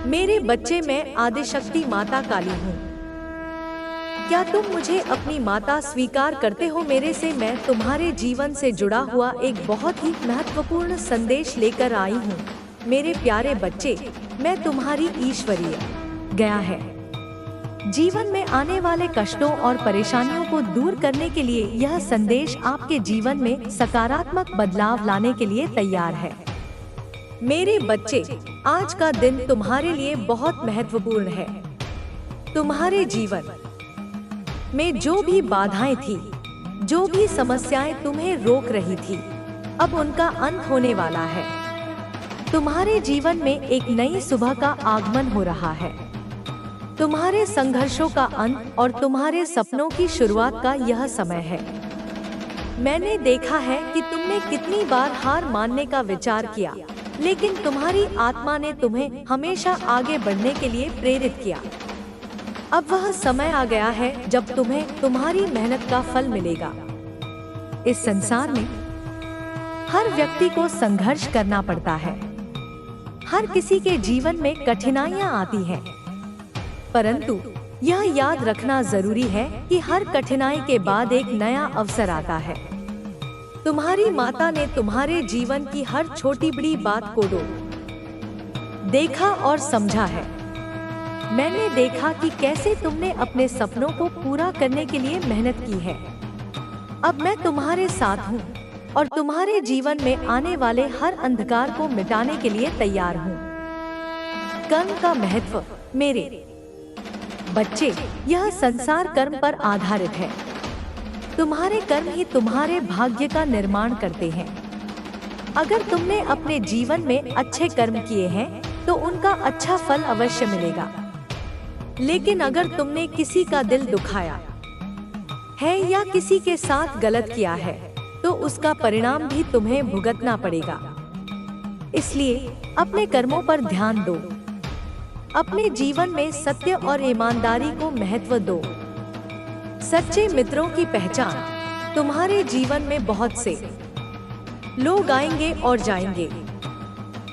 मेरे बच्चे, मैं आदिशक्ति माता काली हूँ। क्या तुम मुझे अपनी माता स्वीकार करते हो? मेरे से मैं तुम्हारे जीवन से जुड़ा हुआ एक बहुत ही महत्वपूर्ण संदेश लेकर आई हूँ। मेरे प्यारे बच्चे, मैं तुम्हारी ईश्वरीय गया है। जीवन में आने वाले कष्टों और परेशानियों को दूर करने के लिए यह संदेश आपके जीवन में सकारात्मक बदलाव लाने के लिए तैयार है। मेरे बच्चे, आज का दिन तुम्हारे लिए बहुत महत्वपूर्ण है। तुम्हारे जीवन में जो भी बाधाएं थी, जो भी समस्याएं तुम्हें रोक रही थी, अब उनका अंत होने वाला है। तुम्हारे जीवन में एक नई सुबह का आगमन हो रहा है। तुम्हारे संघर्षों का अंत और तुम्हारे सपनों की शुरुआत का यह समय है। मैंने देखा है कि तुमने कितनी बार हार मानने का विचार किया, लेकिन तुम्हारी आत्मा ने तुम्हें हमेशा आगे बढ़ने के लिए प्रेरित किया। अब वह समय आ गया है जब तुम्हें तुम्हारी मेहनत का फल मिलेगा। इस संसार में हर व्यक्ति को संघर्ष करना पड़ता है। हर किसी के जीवन में कठिनाइयां आती हैं, परंतु यह याद रखना जरूरी है कि हर कठिनाई के बाद एक नया अवसर आता है। तुम्हारी माता ने तुम्हारे जीवन की हर छोटी बड़ी बात को देखा और समझा है। मैंने देखा कि कैसे तुमने अपने सपनों को पूरा करने के लिए मेहनत की है। अब मैं तुम्हारे साथ हूँ और तुम्हारे जीवन में आने वाले हर अंधकार को मिटाने के लिए तैयार हूँ। कर्म का महत्व। मेरे बच्चे, यह संसार कर्म पर आधारित है। तुम्हारे कर्म ही तुम्हारे भाग्य का निर्माण करते हैं। अगर तुमने अपने जीवन में अच्छे कर्म किए हैं तो उनका अच्छा फल अवश्य मिलेगा। लेकिन अगर तुमने किसी का दिल दुखाया है या किसी के साथ गलत किया है तो उसका परिणाम भी तुम्हें भुगतना पड़ेगा। इसलिए अपने कर्मों पर ध्यान दो। अपने जीवन में सत्य और ईमानदारी को महत्व दो। सच्चे मित्रों की पहचान। तुम्हारे जीवन में बहुत से लोग आएंगे और जाएंगे,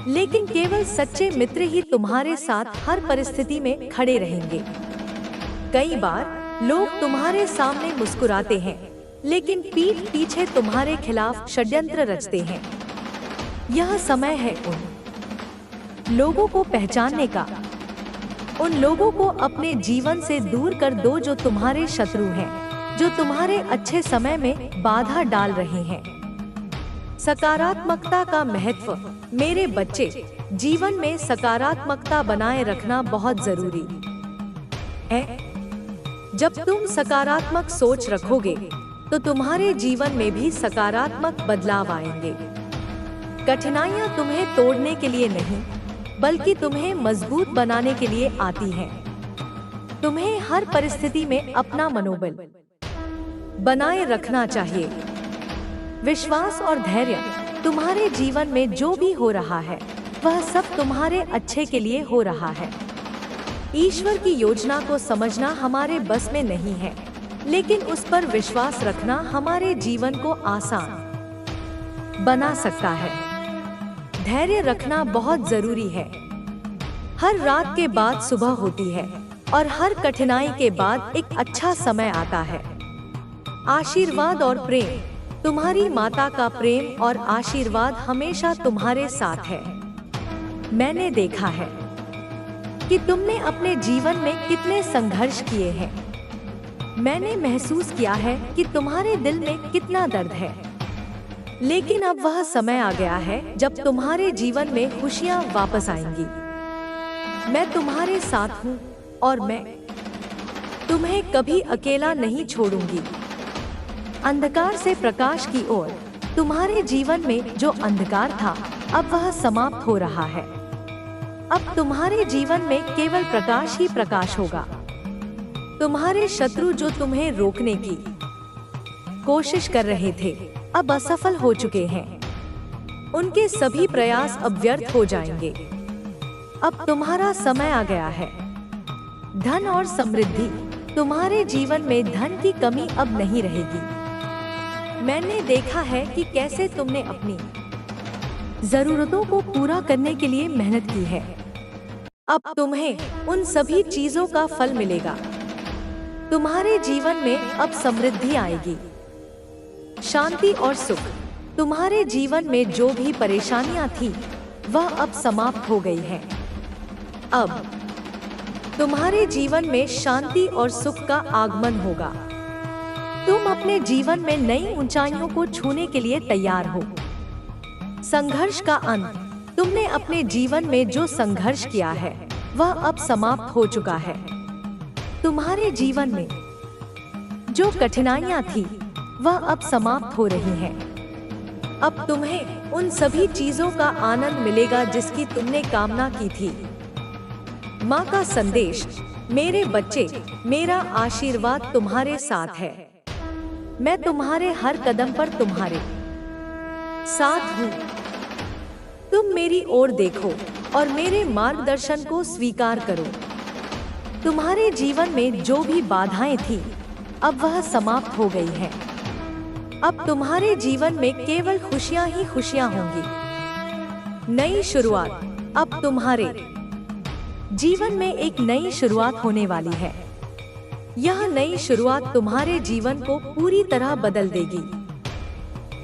लेकिन केवल सच्चे मित्र ही तुम्हारे साथ हर परिस्थिति में खड़े रहेंगे। कई बार लोग तुम्हारे सामने मुस्कुराते हैं, लेकिन पीठ पीछे तुम्हारे खिलाफ षड्यंत्र रचते हैं। यह समय है उन लोगों को पहचानने का। उन लोगों को अपने जीवन से दूर कर दो जो तुम्हारे शत्रु हैं, जो तुम्हारे अच्छे समय में बाधा डाल रहे हैं। सकारात्मकता का महत्व। मेरे बच्चे, जीवन में सकारात्मकता बनाए रखना बहुत जरूरी है। जब तुम सकारात्मक सोच रखोगे तो तुम्हारे जीवन में भी सकारात्मक बदलाव आएंगे। कठिनाइयां तुम्हें तोड़ने के लिए नहीं, बल्कि तुम्हें मजबूत बनाने के लिए आती हैं। तुम्हें हर परिस्थिति में अपना मनोबल बनाए रखना चाहिए। विश्वास और धैर्य। तुम्हारे जीवन में जो भी हो रहा है वह सब तुम्हारे अच्छे के लिए हो रहा है। ईश्वर की योजना को समझना हमारे बस में नहीं है, लेकिन उस पर विश्वास रखना हमारे जीवन को आसान बना सकता है। धैर्य रखना बहुत जरूरी है। हर रात के बाद सुबह होती है और हर कठिनाई के बाद एक अच्छा समय आता है। आशीर्वाद और प्रेम। तुम्हारी माता का प्रेम और आशीर्वाद हमेशा तुम्हारे साथ है। मैंने देखा है कि तुमने अपने जीवन में कितने संघर्ष किए हैं। मैंने महसूस किया है कि तुम्हारे दिल में कितना दर्द है, लेकिन अब वह समय आ गया है जब तुम्हारे जीवन में खुशियां वापस आएंगी। मैं तुम्हारे साथ हूँ और मैं तुम्हें कभी अकेला नहीं छोड़ूंगी। अंधकार से प्रकाश की ओर। तुम्हारे जीवन में जो अंधकार था अब वह समाप्त हो रहा है। अब तुम्हारे जीवन में केवल प्रकाश ही प्रकाश होगा। तुम्हारे शत्रु जो तुम्हें रोकने की कोशिश कर रहे थे अब असफल हो चुके हैं। उनके सभी प्रयास अब व्यर्थ हो जाएंगे। अब तुम्हारा समय आ गया है। धन और समृद्धि। तुम्हारे जीवन में धन की कमी अब नहीं रहेगी। मैंने देखा है कि कैसे तुमने अपनी जरूरतों को पूरा करने के लिए मेहनत की है। अब तुम्हें उन सभी चीजों का फल मिलेगा। तुम्हारे जीवन में अब समृद्धि आएगी, शांति और सुख। तुम्हारे जीवन में जो भी परेशानियां थी वह अब समाप्त हो गई है। अब तुम्हारे जीवन में शांति और सुख का आगमन होगा। तुम अपने जीवन में नई ऊंचाइयों को छूने के लिए तैयार हो। संघर्ष का अंत। तुमने अपने जीवन में जो संघर्ष किया है वह अब समाप्त हो चुका है। तुम्हारे जीवन में जो कठिनाइयां थी वह अब समाप्त हो रही हैं। अब तुम्हें उन सभी चीजों का आनंद मिलेगा जिसकी तुमने कामना की थी। माँ का संदेश। मेरे बच्चे, मेरा आशीर्वाद तुम्हारे साथ है। मैं तुम्हारे हर कदम पर तुम्हारे साथ हूँ। तुम मेरी ओर देखो और मेरे मार्गदर्शन को स्वीकार करो। तुम्हारे जीवन में जो भी बाधाएं थी अब वह समाप्त हो गई है। अब तुम्हारे जीवन में केवल खुशियां ही खुशियां होंगी। नई शुरुआत। अब तुम्हारे जीवन में एक नई शुरुआत होने वाली है। यह नई शुरुआत तुम्हारे जीवन को पूरी तरह बदल देगी।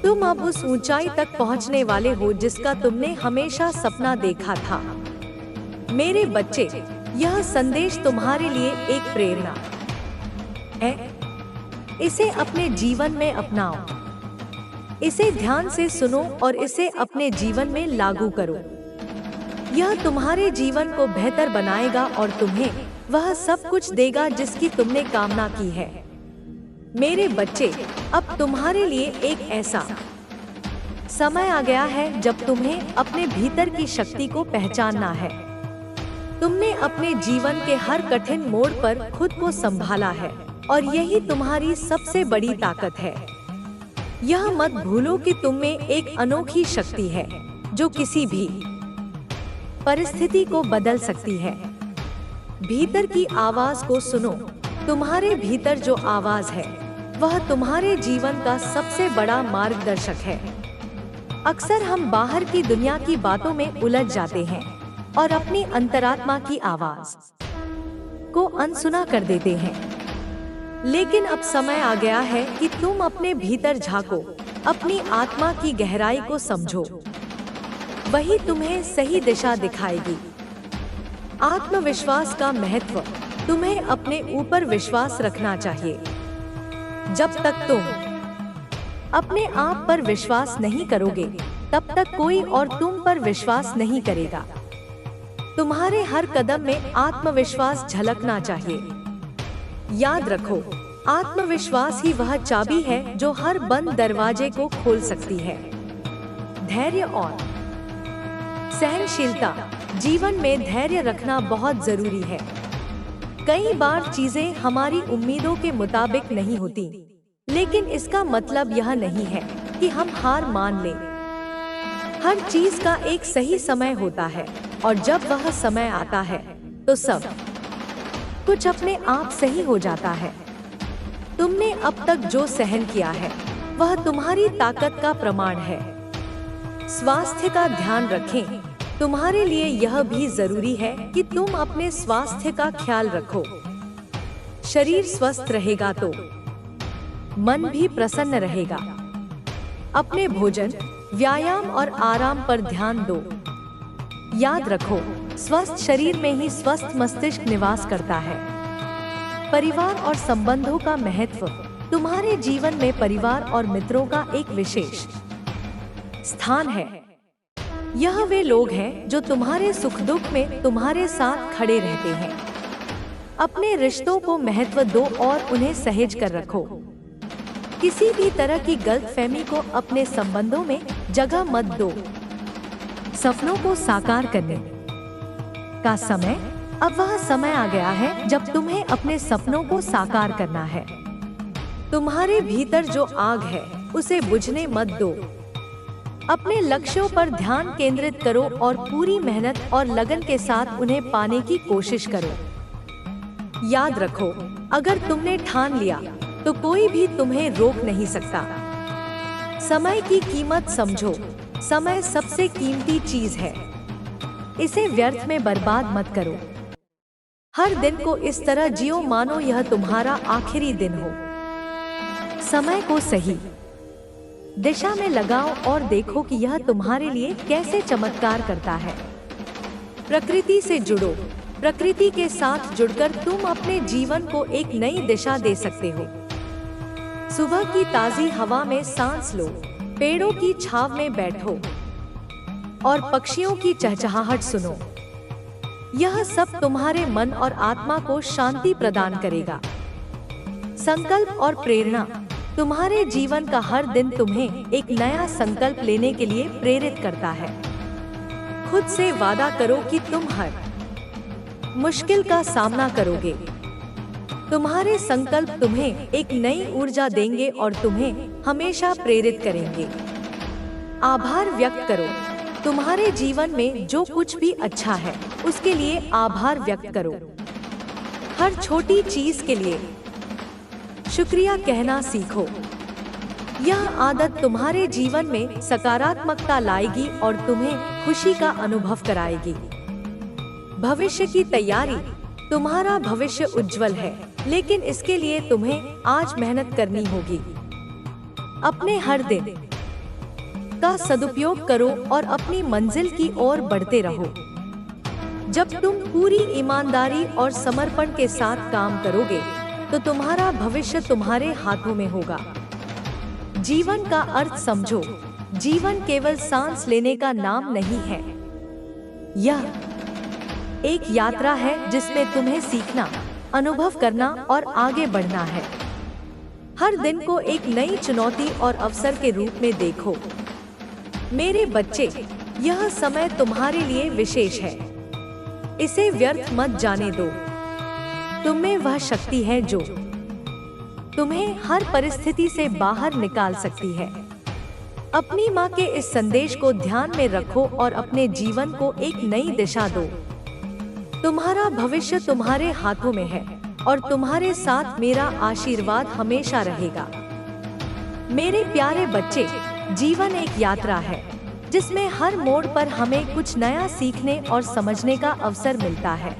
तुम अब उस ऊंचाई तक पहुंचने वाले हो जिसका तुमने हमेशा सपना देखा था। मेरे बच्चे, यह संदेश तुम्हारे लिए एक प्रेरणा है। इसे अपने जीवन में अपनाओ। इसे ध्यान से सुनो और इसे अपने जीवन में लागू करो। यह तुम्हारे जीवन को बेहतर बनाएगा और तुम्हें वह सब कुछ देगा जिसकी तुमने कामना की है। मेरे बच्चे, अब तुम्हारे लिए एक ऐसा समय आ गया है जब तुम्हें अपने भीतर की शक्ति को पहचानना है। तुमने अपने जीवन के हर कठिन मोड़ पर खुद को संभाला है और यही तुम्हारी सबसे बड़ी ताकत है। यह मत भूलो कि तुम में एक अनोखी शक्ति है जो किसी भी परिस्थिति को बदल सकती है। भीतर की आवाज को सुनो। तुम्हारे भीतर जो आवाज है वह तुम्हारे जीवन का सबसे बड़ा मार्गदर्शक है। अक्सर हम बाहर की दुनिया की बातों में उलझ जाते हैं और अपनी अंतरात्मा की आवाज को अनसुना कर देते हैं। लेकिन अब समय आ गया है कि तुम अपने भीतर झांको, अपनी आत्मा की गहराई को समझो। वही तुम्हें सही दिशा दिखाएगी। आत्मविश्वास का महत्व। तुम्हें अपने ऊपर विश्वास रखना चाहिए। जब तक तुम अपने आप पर विश्वास नहीं करोगे तब तक कोई और तुम पर विश्वास नहीं करेगा। तुम्हारे हर कदम में आत्मविश्वास झलकना चाहिए। याद रखो, आत्मविश्वास ही वह चाबी है जो हर बंद दरवाजे को खोल सकती है। धैर्य और सहनशीलता। जीवन में धैर्य रखना बहुत जरूरी है। कई बार चीजें हमारी उम्मीदों के मुताबिक नहीं होती, लेकिन इसका मतलब यह नहीं है कि हम हार मान लें। हर चीज का एक सही समय होता है और जब वह समय आता है तो सब कुछ अपने आप सही हो जाता है। तुमने अब तक जो सहन किया है वह तुम्हारी ताकत का प्रमाण है। स्वास्थ्य का ध्यान रखें। तुम्हारे लिए यह भी जरूरी है कि तुम अपने स्वास्थ्य का ख्याल रखो। शरीर स्वस्थ रहेगा तो मन भी प्रसन्न रहेगा। अपने भोजन, व्यायाम और आराम पर ध्यान दो। याद रखो, स्वस्थ शरीर में ही स्वस्थ मस्तिष्क निवास करता है। परिवार और संबंधों का महत्व। तुम्हारे जीवन में परिवार और मित्रों का एक विशेष स्थान है। यह वे लोग हैं जो तुम्हारे सुख दुख में तुम्हारे साथ खड़े रहते हैं। अपने रिश्तों को महत्व दो और उन्हें सहेज कर रखो। किसी भी तरह की गलतफहमी को अपने संबंधों में जगह मत दो। सपनों को साकार करने का समय। अब वह समय आ गया है जब तुम्हें अपने सपनों को साकार करना है। तुम्हारे भीतर जो आग है उसे बुझने मत दो। अपने लक्ष्यों पर ध्यान केंद्रित करो और पूरी मेहनत और लगन के साथ उन्हें पाने की कोशिश करो। याद रखो, अगर तुमने ठान लिया तो कोई भी तुम्हें रोक नहीं सकता। समय की कीमत समझो। समय सबसे कीमती चीज है। इसे व्यर्थ में बर्बाद मत करो। हर दिन को इस तरह जियो मानो यह तुम्हारा आखिरी दिन हो। समय को सही दिशा में लगाओ और देखो कि यह तुम्हारे लिए कैसे चमत्कार करता है। प्रकृति से जुड़ो। प्रकृति के साथ जुड़कर तुम अपने जीवन को एक नई दिशा दे सकते हो। सुबह की ताजी हवा में सांस लो, पेड़ों की छांव में बैठो और पक्षियों की चहचहाहट सुनो। यह सब तुम्हारे मन और आत्मा को शांति प्रदान करेगा। संकल्प और प्रेरणा। तुम्हारे जीवन का हर दिन तुम्हें एक नया संकल्प लेने के लिए प्रेरित करता है। खुद से वादा करो कि तुम हर मुश्किल का सामना करोगे। तुम्हारे संकल्प तुम्हें एक नई ऊर्जा देंगे और तुम्हें हमेशा प्रेरित करेंगे। आभार व्यक्त करो। तुम्हारे जीवन में जो कुछ भी अच्छा है उसके लिए आभार व्यक्त करो। हर छोटी चीज के लिए शुक्रिया कहना सीखो। यह आदत तुम्हारे जीवन में सकारात्मकता लाएगी और तुम्हें खुशी का अनुभव कराएगी। भविष्य की तैयारी। तुम्हारा भविष्य उज्जवल है, लेकिन इसके लिए तुम्हें आज मेहनत करनी होगी। अपने हर दिन का सदुपयोग करो और अपनी मंजिल की ओर बढ़ते रहो। जब तुम पूरी ईमानदारी और समर्पण के साथ काम करोगे तो तुम्हारा भविष्य तुम्हारे हाथों में होगा। जीवन का अर्थ समझो। जीवन केवल सांस लेने का नाम नहीं है। यह एक यात्रा है जिसमें तुम्हें सीखना, अनुभव करना और आगे बढ़ना है। हर दिन को एक नई चुनौती और अवसर के रूप में देखो। मेरे बच्चे, यह समय तुम्हारे लिए विशेष है। इसे व्यर्थ मत जाने दो। तुम में वह शक्ति है जो तुम्हें हर परिस्थिति से बाहर निकाल सकती है। अपनी माँ के इस संदेश को ध्यान में रखो और अपने जीवन को एक नई दिशा दो। तुम्हारा भविष्य तुम्हारे हाथों में है और तुम्हारे साथ मेरा आशीर्वाद हमेशा रहेगा। मेरे प्यारे बच्चे, जीवन एक यात्रा है जिसमें हर मोड़ पर हमें कुछ नया सीखने और समझने का अवसर मिलता है।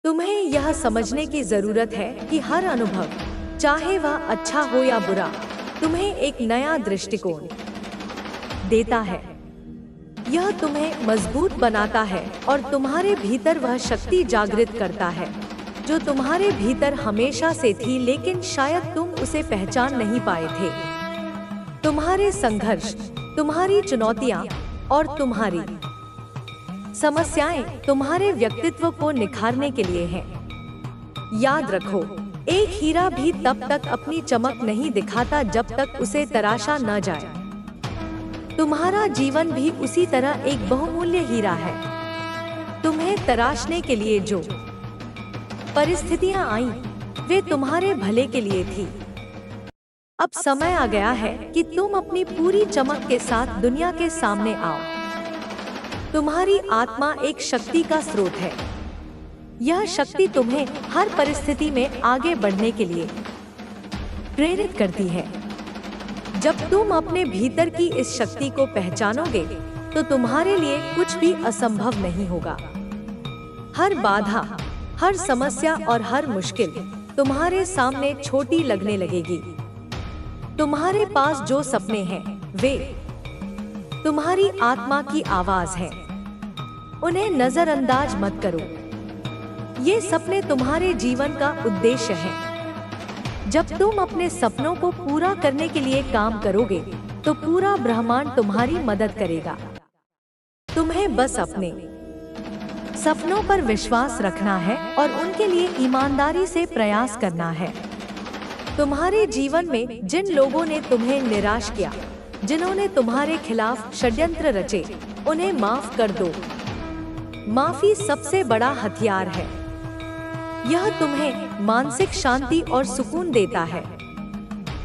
तुम्हें यह समझने की जरूरत है कि हर अनुभव, चाहे वह अच्छा हो या बुरा, तुम्हें एक नया दृष्टिकोण देता है। यह तुम्हें मजबूत बनाता है और तुम्हारे भीतर वह शक्ति जागृत करता है जो तुम्हारे भीतर हमेशा से थी, लेकिन शायद तुम उसे पहचान नहीं पाए थे। तुम्हारे संघर्ष, तुम्हारी चुनौतियां और तुम्हारी समस्याएं तुम्हारे व्यक्तित्व को निखारने के लिए हैं। याद रखो, एक हीरा भी तब तक अपनी चमक नहीं दिखाता जब तक उसे तराशा न जाए। तुम्हारा जीवन भी उसी तरह एक बहुमूल्य हीरा है। तुम्हें तराशने के लिए जो परिस्थितियां आईं, वे तुम्हारे भले के लिए थी। अब समय आ गया है कि तुम अपनी पूरी चमक के साथ दुनिया के सामने आओ। तुम्हारी आत्मा एक शक्ति का स्रोत है। यह शक्ति तुम्हें हर परिस्थिति में आगे बढ़ने के लिए प्रेरित करती है। जब तुम अपने भीतर की इस शक्ति को पहचानोगे तो तुम्हारे लिए कुछ भी असंभव नहीं होगा। हर बाधा, हर समस्या और हर मुश्किल तुम्हारे सामने छोटी लगने लगेगी। तुम्हारे पास जो सपने हैं वे तुम्हारी आत्मा की आवाज है। उन्हें नजरअंदाज मत करो। ये सपने तुम्हारे जीवन का उद्देश्य है। जब तुम अपने सपनों को पूरा करने के लिए काम करोगे तो पूरा ब्रह्मांड तुम्हारी मदद करेगा। तुम्हें बस अपने सपनों पर विश्वास रखना है और उनके लिए ईमानदारी से प्रयास करना है। तुम्हारे जीवन में जिन लोगों ने तुम्हें निराश किया, जिन्होंने तुम्हारे खिलाफ षड्यंत्र रचे, उन्हें माफ कर दो। माफी सबसे बड़ा हथियार है। यह तुम्हें मानसिक शांति और सुकून देता है।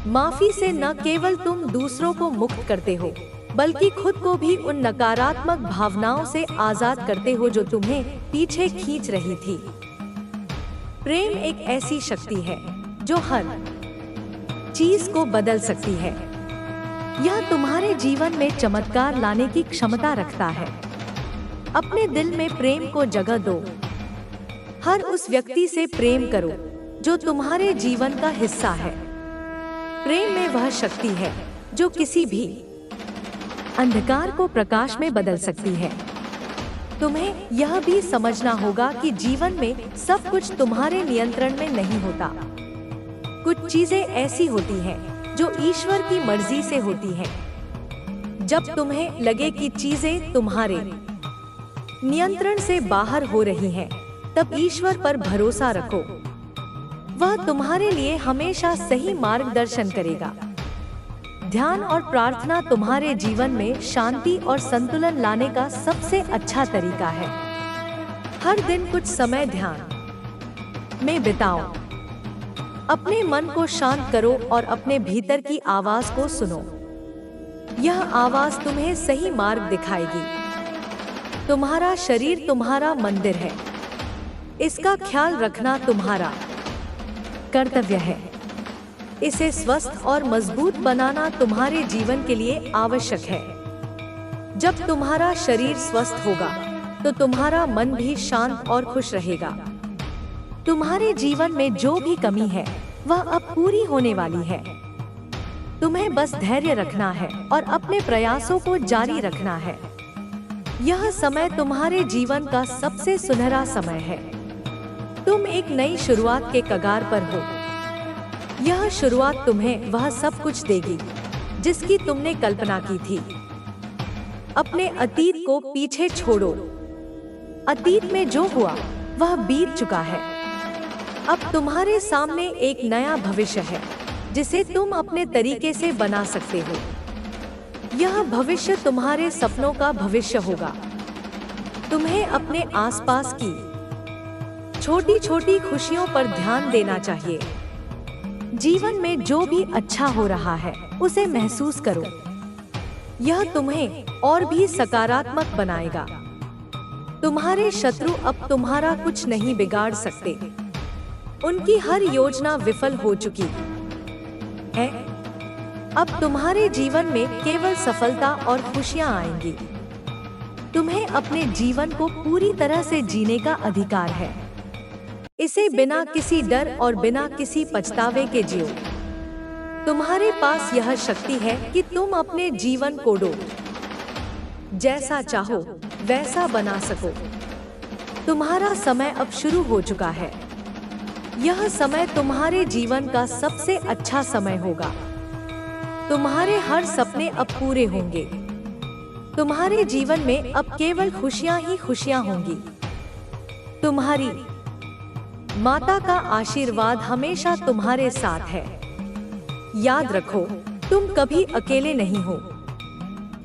माफी से न केवल तुम दूसरों को मुक्त करते हो, बल्कि खुद को भी उन नकारात्मक भावनाओं से आजाद करते हो जो तुम्हें पीछे खींच रही थी। प्रेम एक ऐसी शक्ति है जो हर चीज को बदल सकती है। यह तुम्हारे जीवन में चमत्कार लाने की क्षमता रखता है। अपने दिल में प्रेम को जगह दो। हर उस व्यक्ति से प्रेम करो जो तुम्हारे जीवन का हिस्सा है। प्रेम में वह शक्ति है जो किसी भी अंधकार को प्रकाश में बदल सकती है। तुम्हें यह भी समझना होगा कि जीवन में सब कुछ तुम्हारे नियंत्रण में नहीं होता। कुछ चीजें ऐसी होती हैं जो ईश्वर की मर्जी से होती हैं। जब तुम्हें लगे कि चीजें तुम्हारे नियंत्रण से बाहर हो रही हैं, तब ईश्वर पर भरोसा रखो। वह तुम्हारे लिए हमेशा सही मार्गदर्शन करेगा। ध्यान और प्रार्थना तुम्हारे जीवन में शांति और संतुलन लाने का सबसे अच्छा तरीका है। हर दिन कुछ समय ध्यान में बिताओ। अपने मन को शांत करो और अपने भीतर की आवाज को सुनो। यह आवाज तुम्हें सही मार्ग दिखाएगी। तुम्हारा शरीर तुम्हारा मंदिर है। इसका ख्याल रखना तुम्हारा कर्तव्य है। इसे स्वस्थ और मजबूत बनाना तुम्हारे जीवन के लिए आवश्यक है। जब तुम्हारा शरीर स्वस्थ होगा तो तुम्हारा मन भी शांत और खुश रहेगा। तुम्हारे जीवन में जो भी कमी है वह अब पूरी होने वाली है। तुम्हें बस धैर्य रखना है और अपने प्रयासों को जारी रखना है। यह समय तुम्हारे जीवन का सबसे सुनहरा समय है। तुम एक नई शुरुआत के कगार पर हो। यह शुरुआत तुम्हें वह सब कुछ देगी जिसकी तुमने कल्पना की थी। अपने अतीत को पीछे छोड़ो। अतीत में जो हुआ वह बीत चुका है। अब तुम्हारे सामने एक नया भविष्य है जिसे तुम अपने तरीके से बना सकते हो। यह भविष्य तुम्हारे सपनों का भविष्य होगा। तुम्हें अपने आसपास की छोटी छोटी खुशियों पर ध्यान देना चाहिए। जीवन में जो भी अच्छा हो रहा है उसे महसूस करो। यह तुम्हें और भी सकारात्मक बनाएगा। तुम्हारे शत्रु अब तुम्हारा कुछ नहीं बिगाड़ सकते। उनकी हर योजना विफल हो चुकी है। अब तुम्हारे जीवन में केवल सफलता और खुशियां आएंगी। तुम्हें अपने जीवन को पूरी तरह से जीने का अधिकार है। इसे बिना किसी डर और बिना किसी पछतावे के जियो। तुम्हारे पास यह शक्ति है कि तुम अपने जीवन को जैसा चाहो वैसा बना सको। तुम्हारा समय अब शुरू हो चुका है। यह समय तुम्हारे जीवन का सबसे अच्छा समय होगा। तुम्हारे हर सपने अब पूरे होंगे। तुम्हारे जीवन में अब केवल खुशियां ही खुशियां होंगी। तुम्हारी माता का आशीर्वाद हमेशा तुम्हारे साथ है। याद रखो, तुम कभी अकेले नहीं हो।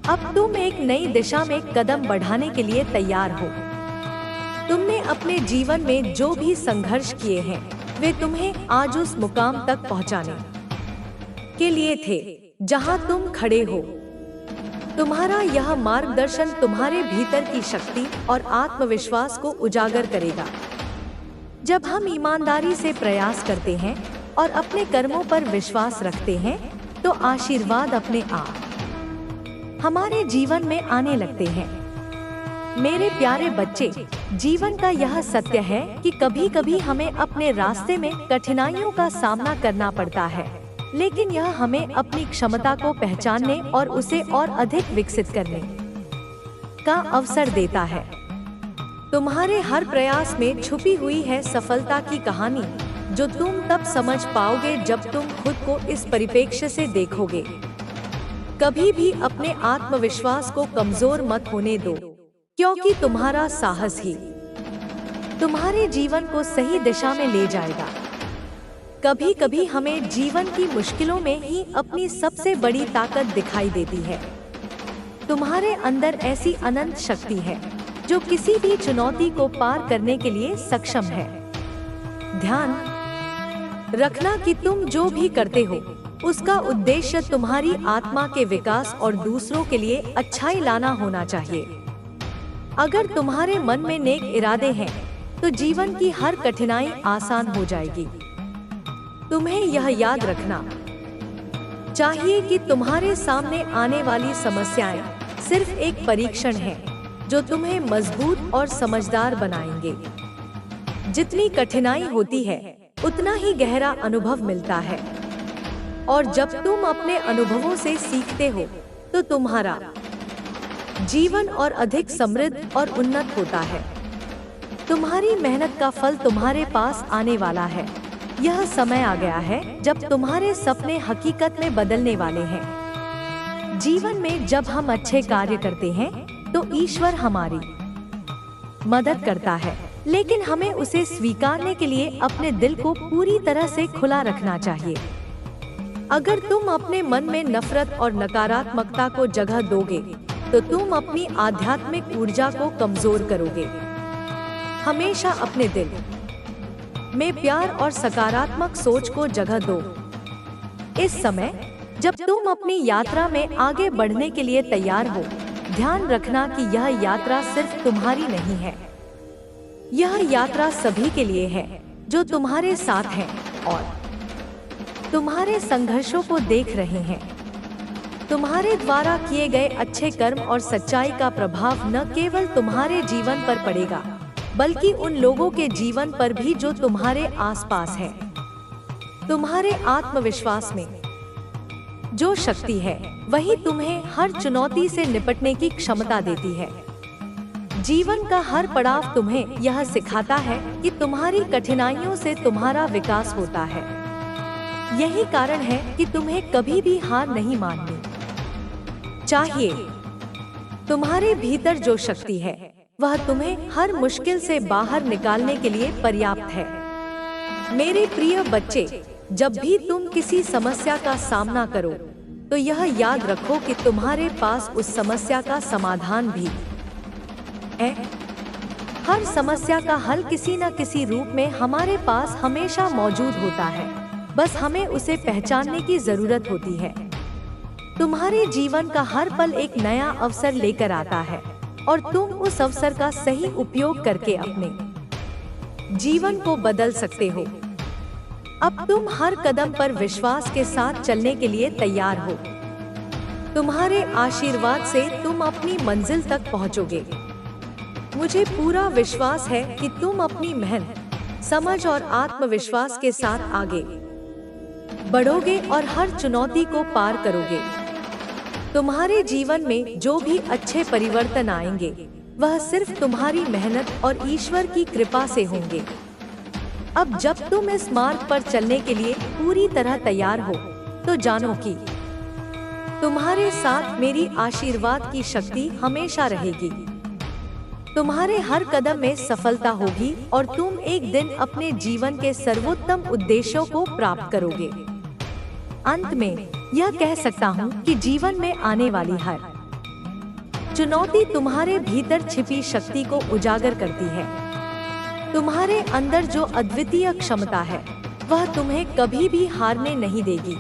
अब तुम एक नई दिशा में कदम बढ़ाने के लिए तैयार हो। तुमने अपने जीवन में जो भी संघर्ष किए हैं वे तुम्हें आज उस मुकाम तक पहुंचाने के लिए थे जहां तुम खड़े हो। तुम्हारा यह मार्गदर्शन तुम्हारे भीतर की शक्ति और आत्मविश्वास को उजागर करेगा। जब हम ईमानदारी से प्रयास करते हैं और अपने कर्मों पर विश्वास रखते हैं तो आशीर्वाद अपने आप हमारे जीवन में आने लगते हैं। मेरे प्यारे बच्चे, जीवन का यह सत्य है कि कभी कभी हमें अपने रास्ते में कठिनाइयों का सामना करना पड़ता है, लेकिन यह हमें अपनी क्षमता को पहचानने और उसे और अधिक विकसित करने का अवसर देता है। तुम्हारे हर प्रयास में छुपी हुई है सफलता की कहानी, जो तुम तब समझ पाओगे जब तुम खुद को इस परिप्रेक्ष्य से देखोगे। कभी भी अपने आत्मविश्वास को कमजोर मत होने दो, क्योंकि तुम्हारा साहस ही तुम्हारे जीवन को सही दिशा में ले जाएगा। कभी कभी हमें जीवन की मुश्किलों में ही अपनी सबसे बड़ी ताकत दिखाई देती है। तुम्हारे अंदर ऐसी अनंत शक्ति है जो किसी भी चुनौती को पार करने के लिए सक्षम है। ध्यान रखना कि तुम जो भी करते हो उसका उद्देश्य तुम्हारी आत्मा के विकास और दूसरों के लिए अच्छाई लाना होना चाहिए। अगर तुम्हारे मन में नेक इरादे हैं तो जीवन की हर कठिनाई आसान हो जाएगी। तुम्हें यह याद रखना चाहिए कि तुम्हारे सामने आने वाली समस्याएं सिर्फ एक परीक्षण है, जो तुम्हें मजबूत और समझदार बनाएंगे। जितनी कठिनाई होती है उतना ही गहरा अनुभव मिलता है, और जब तुम अपने अनुभवों से सीखते हो तो तुम्हारा जीवन और अधिक समृद्ध और उन्नत होता है। तुम्हारी मेहनत का फल तुम्हारे पास आने वाला है। यह समय आ गया है जब तुम्हारे सपने हकीकत में बदलने वाले हैं। जीवन में जब हम अच्छे कार्य करते हैं तो ईश्वर हमारी मदद करता है, लेकिन हमें उसे स्वीकारने के लिए अपने दिल को पूरी तरह से खुला रखना चाहिए। अगर तुम अपने मन में नफरत और नकारात्मकता को जगह दोगे तो तुम अपनी आध्यात्मिक ऊर्जा को कमजोर करोगे। हमेशा अपने दिल में प्यार और सकारात्मक सोच को जगह दो। इस समय जब तुम अपनी यात्रा में आगे बढ़ने के लिए तैयार हो, ध्यान रखना कि यह यात्रा सिर्फ तुम्हारी नहीं है। यह यात्रा सभी के लिए है जो तुम्हारे साथ हैं और तुम्हारे संघर्षों को देख रहे हैं। तुम्हारे द्वारा किए गए अच्छे कर्म और सच्चाई का प्रभाव न केवल तुम्हारे जीवन पर पड़ेगा, बल्कि उन लोगों के जीवन पर भी जो तुम्हारे आसपास हैं। तुम्हारे आत्मविश्वास में जो शक्ति है वही तुम्हें हर चुनौती से निपटने की क्षमता देती है। जीवन का हर पड़ाव तुम्हें यह सिखाता है कि तुम्हारी कठिनाइयों से तुम्हारा विकास होता है। यही कारण है कि तुम्हें कभी भी हार नहीं माननी चाहिए। तुम्हारे भीतर जो शक्ति है वह तुम्हें हर मुश्किल से बाहर निकालने के लिए पर्याप्त है। मेरे प्रिय बच्चे, जब भी तुम किसी समस्या का सामना करो तो यह याद रखो कि तुम्हारे पास उस समस्या का समाधान भी है। हर समस्या का हल किसी न किसी रूप में हमारे पास हमेशा मौजूद होता है, बस हमें उसे पहचानने की जरूरत होती है। तुम्हारे जीवन का हर पल एक नया अवसर लेकर आता है और तुम उस अवसर का सही उपयोग करके अपने जीवन को बदल सकते हो। अब तुम हर कदम पर विश्वास के साथ चलने के लिए तैयार हो। तुम्हारे आशीर्वाद से तुम अपनी मंजिल तक पहुंचोगे। मुझे पूरा विश्वास है कि तुम अपनी मेहनत, समझ और आत्मविश्वास के साथ आगे बढ़ोगे और हर चुनौती को पार करोगे। तुम्हारे जीवन में जो भी अच्छे परिवर्तन आएंगे वह सिर्फ तुम्हारी मेहनत और ईश्वर की कृपा से होंगे। अब जब तुम इस मार्ग पर चलने के लिए पूरी तरह तैयार हो तो जानो कि तुम्हारे साथ मेरी आशीर्वाद की शक्ति हमेशा रहेगी। तुम्हारे हर कदम में सफलता होगी और तुम एक दिन अपने जीवन के सर्वोत्तम उद्देश्यों को प्राप्त करोगे। अंत में यह कह सकता हूँ कि जीवन में आने वाली हर चुनौती तुम्हारे भीतर छिपी शक्ति को उजागर करती है। तुम्हारे अंदर जो अद्वितीय क्षमता है वह तुम्हें कभी भी हारने नहीं देगी।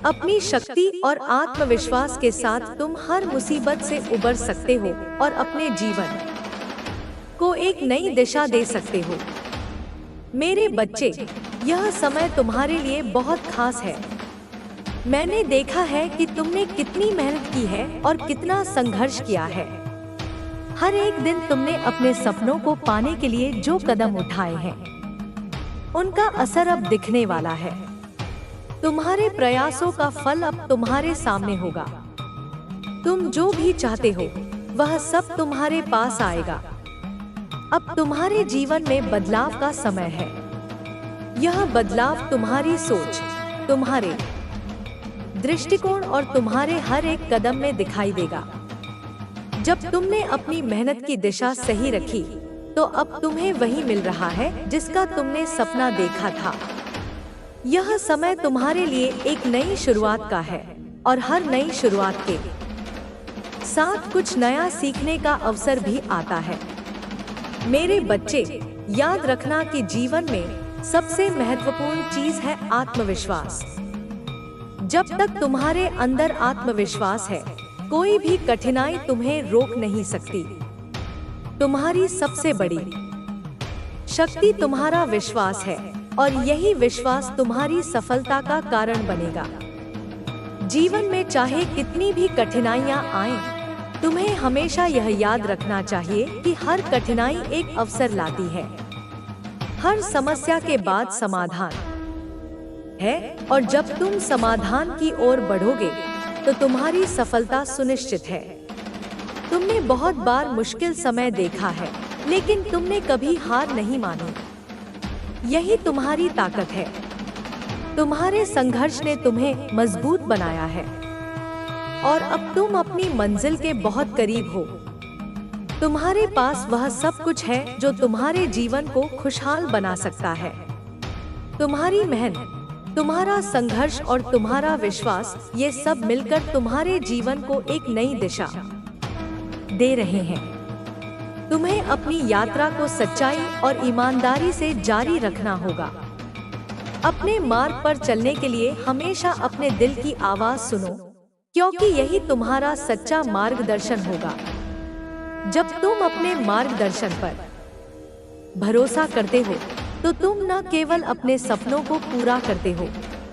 अपनी शक्ति और आत्मविश्वास के साथ तुम हर मुसीबत से उबर सकते हो और अपने जीवन को एक नई दिशा दे सकते हो। मेरे बच्चे, यह समय तुम्हारे लिए बहुत खास है। मैंने देखा है कि तुमने कितनी मेहनत की है और कितना संघर्ष किया है। हर एक दिन तुमने अपने सपनों को पाने के लिए जो कदम उठाए हैं उनका असर अब दिखने वाला है। तुम्हारे प्रयासों का फल अब तुम्हारे सामने होगा। तुम जो भी चाहते हो वह सब तुम्हारे पास आएगा। अब तुम्हारे जीवन में बदलाव का समय है। यह बदलाव तुम्हारी सोच, तुम्हारे दृष्टिकोण और तुम्हारे हर एक कदम में दिखाई देगा। जब तुमने अपनी मेहनत की दिशा सही रखी तो अब तुम्हें वही मिल रहा है जिसका तुमने सपना देखा था। यह समय तुम्हारे लिए एक नई शुरुआत का है और हर नई शुरुआत के साथ कुछ नया सीखने का अवसर भी आता है। मेरे बच्चे, याद रखना कि जीवन में सबसे महत्वपूर्ण चीज है आत्मविश्वास। जब तक तुम्हारे अंदर आत्मविश्वास है, कोई भी कठिनाई तुम्हें रोक नहीं सकती। तुम्हारी सबसे बड़ी शक्ति तुम्हारा विश्वास है और यही विश्वास तुम्हारी सफलता का कारण बनेगा। जीवन में चाहे कितनी भी कठिनाइयां आएं, तुम्हें हमेशा यह याद रखना चाहिए कि हर कठिनाई एक अवसर लाती है। हर समस्या के बाद समाधान है, और जब तुम समाधान की ओर बढ़ोगे तो तुम्हारी सफलता सुनिश्चित है। तुमने बहुत बार मुश्किल समय देखा है, लेकिन तुमने कभी हार नहीं मानी। यही तुम्हारी ताकत है। तुम्हारे संघर्ष ने तुम्हें मजबूत बनाया है और अब तुम अपनी मंजिल के बहुत करीब हो। तुम्हारे पास वह सब कुछ है जो तुम्हारे जीवन को खुशहाल बना सकता है। तुम्हारी मेहनत, तुम्हारा संघर्ष और तुम्हारा विश्वास, ये सब मिलकर तुम्हारे जीवन को एक नई दिशा दे रहे हैं। तुम्हें अपनी यात्रा को सच्चाई और ईमानदारी से जारी रखना होगा। अपने मार्ग पर चलने के लिए हमेशा अपने दिल की आवाज सुनो, क्योंकि यही तुम्हारा सच्चा मार्गदर्शन होगा। जब तुम अपने मार्गदर्शन पर भरोसा करते हो तो तुम न केवल अपने सपनों को पूरा करते हो,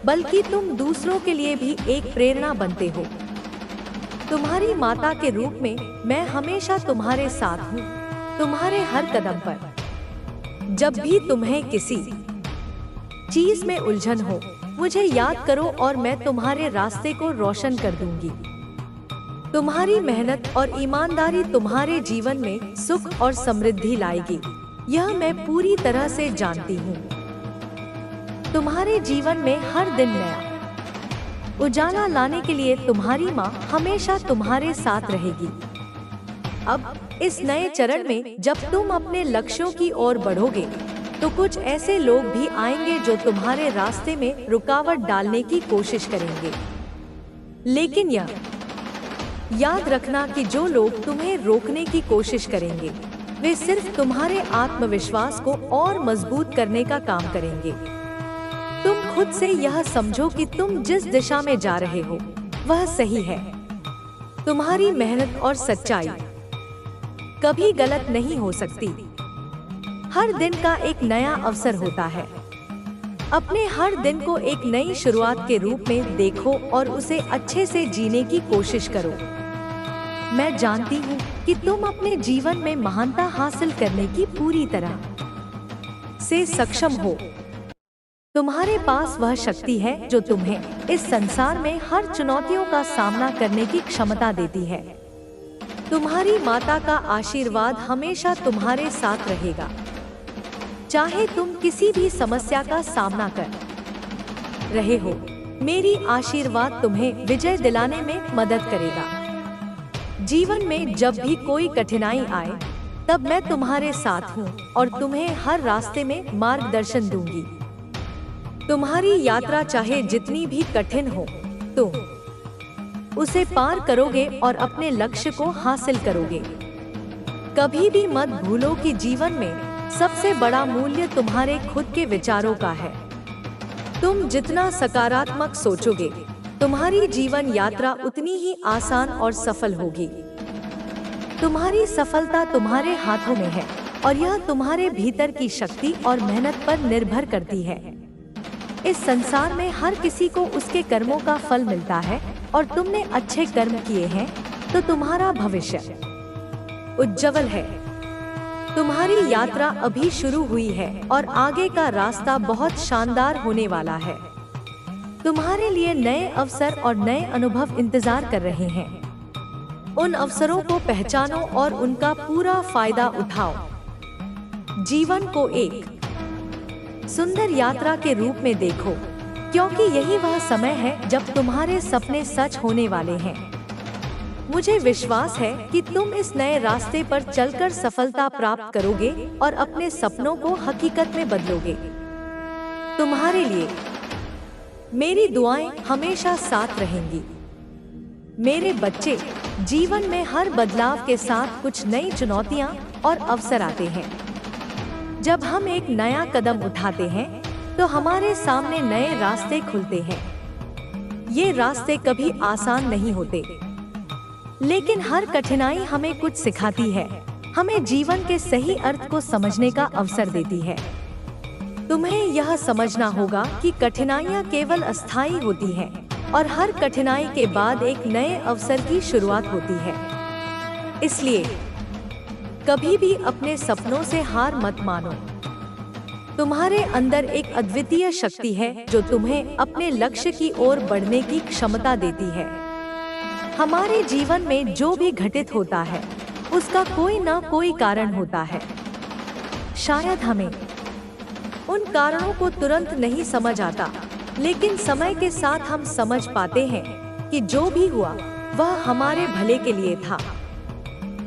बल्कि तुम दूसरों के लिए भी एक प्रेरणा बनते हो। तुम्हारी माता के रूप में मैं हमेशा तुम्हारे साथ हूँ, तुम्हारे हर कदम पर। जब भी तुम्हें किसी चीज में उलझन हो, मुझे याद करो और मैं तुम्हारे रास्ते को रोशन कर दूंगी। तुम्हारी मेहनत और ईमानदारी तुम्हारे जीवन में सुख और समृद्धि लाएगी, यह मैं पूरी तरह से जानती हूँ। तुम्हारे जीवन में हर दिन नया उजाला लाने के लिए तुम्हारी माँ हमेशा तुम्हारे साथ रहेगी। अब इस नए चरण में जब तुम अपने लक्ष्यों की ओर बढ़ोगे तो कुछ ऐसे लोग भी आएंगे जो तुम्हारे रास्ते में रुकावट डालने की कोशिश करेंगे, लेकिन यह याद रखना कि जो लोग तुम्हें रोकने की कोशिश करेंगे वे सिर्फ तुम्हारे आत्मविश्वास को और मजबूत करने का काम करेंगे। तुम खुद से यह समझो कि तुम जिस दिशा में जा रहे हो वह सही है। तुम्हारी मेहनत और सच्चाई कभी गलत नहीं हो सकती। हर दिन का एक नया अवसर होता है। अपने हर दिन को एक नई शुरुआत के रूप में देखो और उसे अच्छे से जीने की कोशिश करो। मैं जानती हूँ कि तुम अपने जीवन में महानता हासिल करने की पूरी तरह से सक्षम हो। तुम्हारे पास वह शक्ति है जो तुम्हें इस संसार में हर चुनौतियों का सामना करने की क्षमता देती है। तुम्हारी माता का आशीर्वाद हमेशा तुम्हारे साथ रहेगा। चाहे तुम किसी भी समस्या का सामना कर रहे हो, मेरी आशीर्वाद तुम्हें विजय दिलाने में मदद करेगा। जीवन में जब भी कोई कठिनाई आए तब मैं तुम्हारे साथ हूँ और तुम्हें हर रास्ते में मार्गदर्शन दूंगी। तुम्हारी यात्रा चाहे जितनी भी कठिन हो, तुम उसे पार करोगे और अपने लक्ष्य को हासिल करोगे। कभी भी मत भूलो कि जीवन में सबसे बड़ा मूल्य तुम्हारे खुद के विचारों का है। तुम जितना सकारात्मक सोचोगे, तुम्हारी जीवन यात्रा उतनी ही आसान और सफल होगी। तुम्हारी सफलता तुम्हारे हाथों में है और यह तुम्हारे भीतर की शक्ति और मेहनत पर निर्भर करती है। इस संसार में हर किसी को उसके कर्मों का फल मिलता है और तुमने अच्छे कर्म किए हैं तो तुम्हारा भविष्य उज्जवल है। तुम्हारी यात्रा अभी शुरू हुई है और आगे का रास्ता बहुत शानदार होने वाला है। तुम्हारे लिए नए अवसर और नए अनुभव इंतजार कर रहे हैं। उन अवसरों को पहचानो और उनका पूरा फायदा उठाओ। जीवन को एक सुंदर यात्रा के रूप में देखो, क्योंकि यही वह समय है जब तुम्हारे सपने सच होने वाले हैं। मुझे विश्वास है कि तुम इस नए रास्ते पर चलकर सफलता प्राप्त करोगे और अपने सपनों को हकीकत में बदलोगे। तुम्हारे लिए मेरी दुआएं हमेशा साथ रहेंगी। मेरे बच्चे, जीवन में हर बदलाव के साथ कुछ नई चुनौतियां और अवसर आते हैं। जब हम एक नया कदम उठाते हैं तो हमारे सामने नए रास्ते खुलते हैं। ये रास्ते कभी आसान नहीं होते, लेकिन हर कठिनाई हमें कुछ सिखाती है, हमें जीवन के सही अर्थ को समझने का अवसर देती है। तुम्हें यह समझना होगा कि कठिनाइयाँ केवल अस्थायी होती हैं और हर कठिनाई के बाद एक नए अवसर की शुरुआत होती है। इसलिए कभी भी अपने सपनों से हार मत मानो। तुम्हारे अंदर एक अद्वितीय शक्ति है जो तुम्हें अपने लक्ष्य की ओर बढ़ने की क्षमता देती है। हमारे जीवन में जो भी घटित होता है उसका कोई ना कोई कारण होता है। शायद हमें उन कारणों को तुरंत नहीं समझ आता, लेकिन समय के साथ हम समझ पाते हैं कि जो भी हुआ वह हमारे भले के लिए था।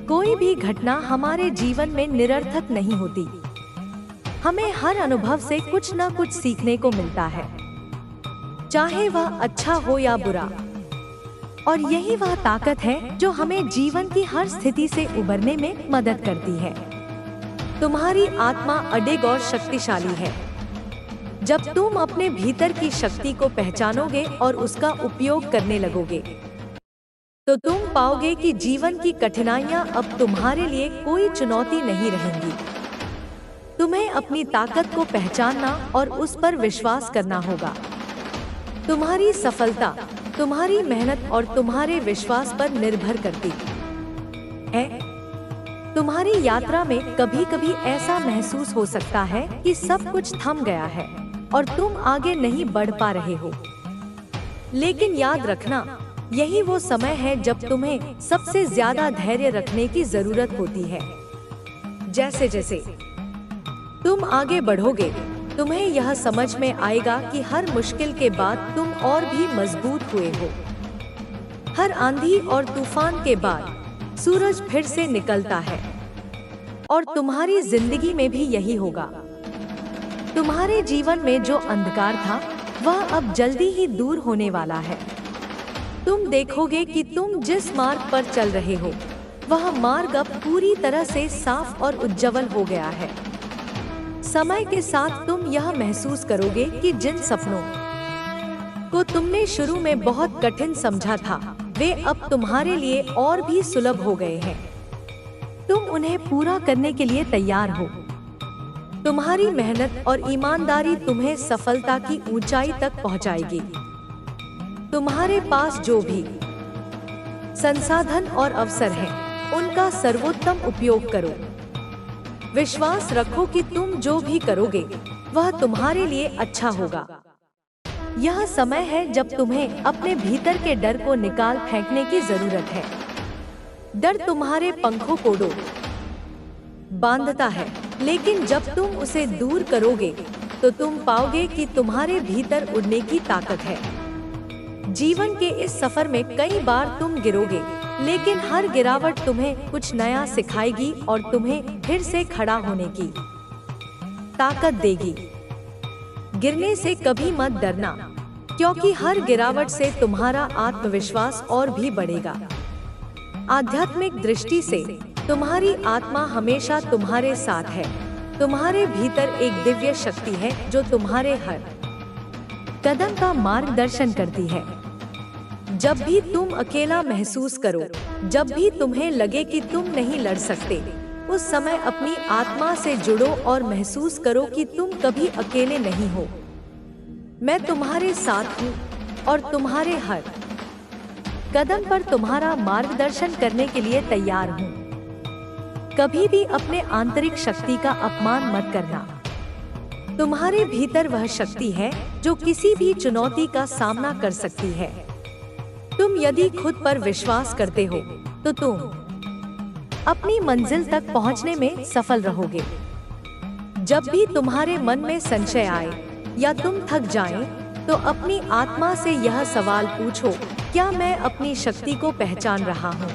कोई भी घटना हमारे जीवन में निरर्थक नहीं होती। हमें हर अनुभव से कुछ ना कुछ सीखने को मिलता है, चाहे वह अच्छा हो या बुरा। और यही वह ताकत है जो हमें जीवन की हर स्थिति से उबरने में मदद करती है। तुम्हारी आत्मा अडिग और शक्तिशाली है। जब तुम अपने भीतर की शक्ति को पहचानोगे और उसका उपयोग करने लगोगे, तो तुम पाओगे कि जीवन की कठिनाइयां अब तुम्हारे लिए कोई चुनौती नहीं रहेंगी। तुम्हें अपनी ताकत को पहचानना और उस पर विश्वास करना होगा। तुम्हारी सफलता तुम्हारी मेहनत और तुम्हारे विश्वास पर निर्भर करती है। तुम्हारी यात्रा में कभी कभी ऐसा महसूस हो सकता है कि सब कुछ थम गया है और तुम आगे नहीं बढ़ पा रहे हो। लेकिन याद रखना, यही वो समय है जब तुम्हें सबसे ज्यादा धैर्य रखने की जरूरत होती है। जैसे जैसे तुम आगे बढ़ोगे, तुम्हें यह समझ में आएगा कि हर मुश्किल के बाद तुम और भी मजबूत हुए हो। हर आंधी और तूफान के बाद सूरज फिर से निकलता है, और तुम्हारी जिंदगी में भी यही होगा। तुम्हारे जीवन में जो अंधकार था वह अब जल्दी ही दूर होने वाला है। तुम देखोगे कि तुम जिस मार्ग पर चल रहे हो वह मार्ग अब पूरी तरह से साफ और उज्जवल हो गया है। समय के साथ तुम यह महसूस करोगे कि जिन सपनों को तुमने शुरू में बहुत कठिन समझा था, वे अब तुम्हारे लिए और भी सुलभ हो गए हैं। तुम उन्हें पूरा करने के लिए तैयार हो। तुम्हारी मेहनत और ईमानदारी तुम्हें सफलता की ऊंचाई तक पहुंचाएगी। तुम्हारे पास जो भी संसाधन और अवसर हैं, उनका सर्वोत्तम उपयोग करो। विश्वास रखो कि तुम जो भी करोगे वह तुम्हारे लिए अच्छा होगा। यह समय है जब तुम्हें अपने भीतर के डर को निकाल फेंकने की जरूरत है। डर तुम्हारे पंखों को बांधता है, लेकिन जब तुम उसे दूर करोगे तो तुम पाओगे कि तुम्हारे भीतर उड़ने की ताकत है। जीवन के इस सफर में कई बार तुम गिरोगे, लेकिन हर गिरावट तुम्हें कुछ नया सिखाएगी और तुम्हें फिर से खड़ा होने की ताकत देगी। गिरने से कभी मत डरना, क्योंकि हर गिरावट से तुम्हारा आत्मविश्वास और भी बढ़ेगा। आध्यात्मिक दृष्टि से तुम्हारी आत्मा हमेशा तुम्हारे साथ है। तुम्हारे भीतर एक दिव्य शक्ति है जो तुम्हारे हर कदम का मार्गदर्शन करती है। जब भी तुम अकेला महसूस करो, जब भी तुम्हें लगे कि तुम नहीं लड़ सकते, उस समय अपनी आत्मा से जुड़ो और महसूस करो कि तुम कभी अकेले नहीं हो। मैं तुम्हारे साथ हूँ और तुम्हारे हर कदम पर तुम्हारा मार्गदर्शन करने के लिए तैयार हूँ। कभी भी अपने आंतरिक शक्ति का अपमान मत करना। तुम्हारे भीतर वह शक्ति है जो किसी भी चुनौती का सामना कर सकती है। तुम यदि खुद पर विश्वास करते हो तो तुम अपनी मंजिल तक पहुंचने में सफल रहोगे। जब भी तुम्हारे मन में संशय आए या तुम थक जाएं, तो अपनी आत्मा से यह सवाल पूछो, क्या मैं अपनी शक्ति को पहचान रहा हूँ?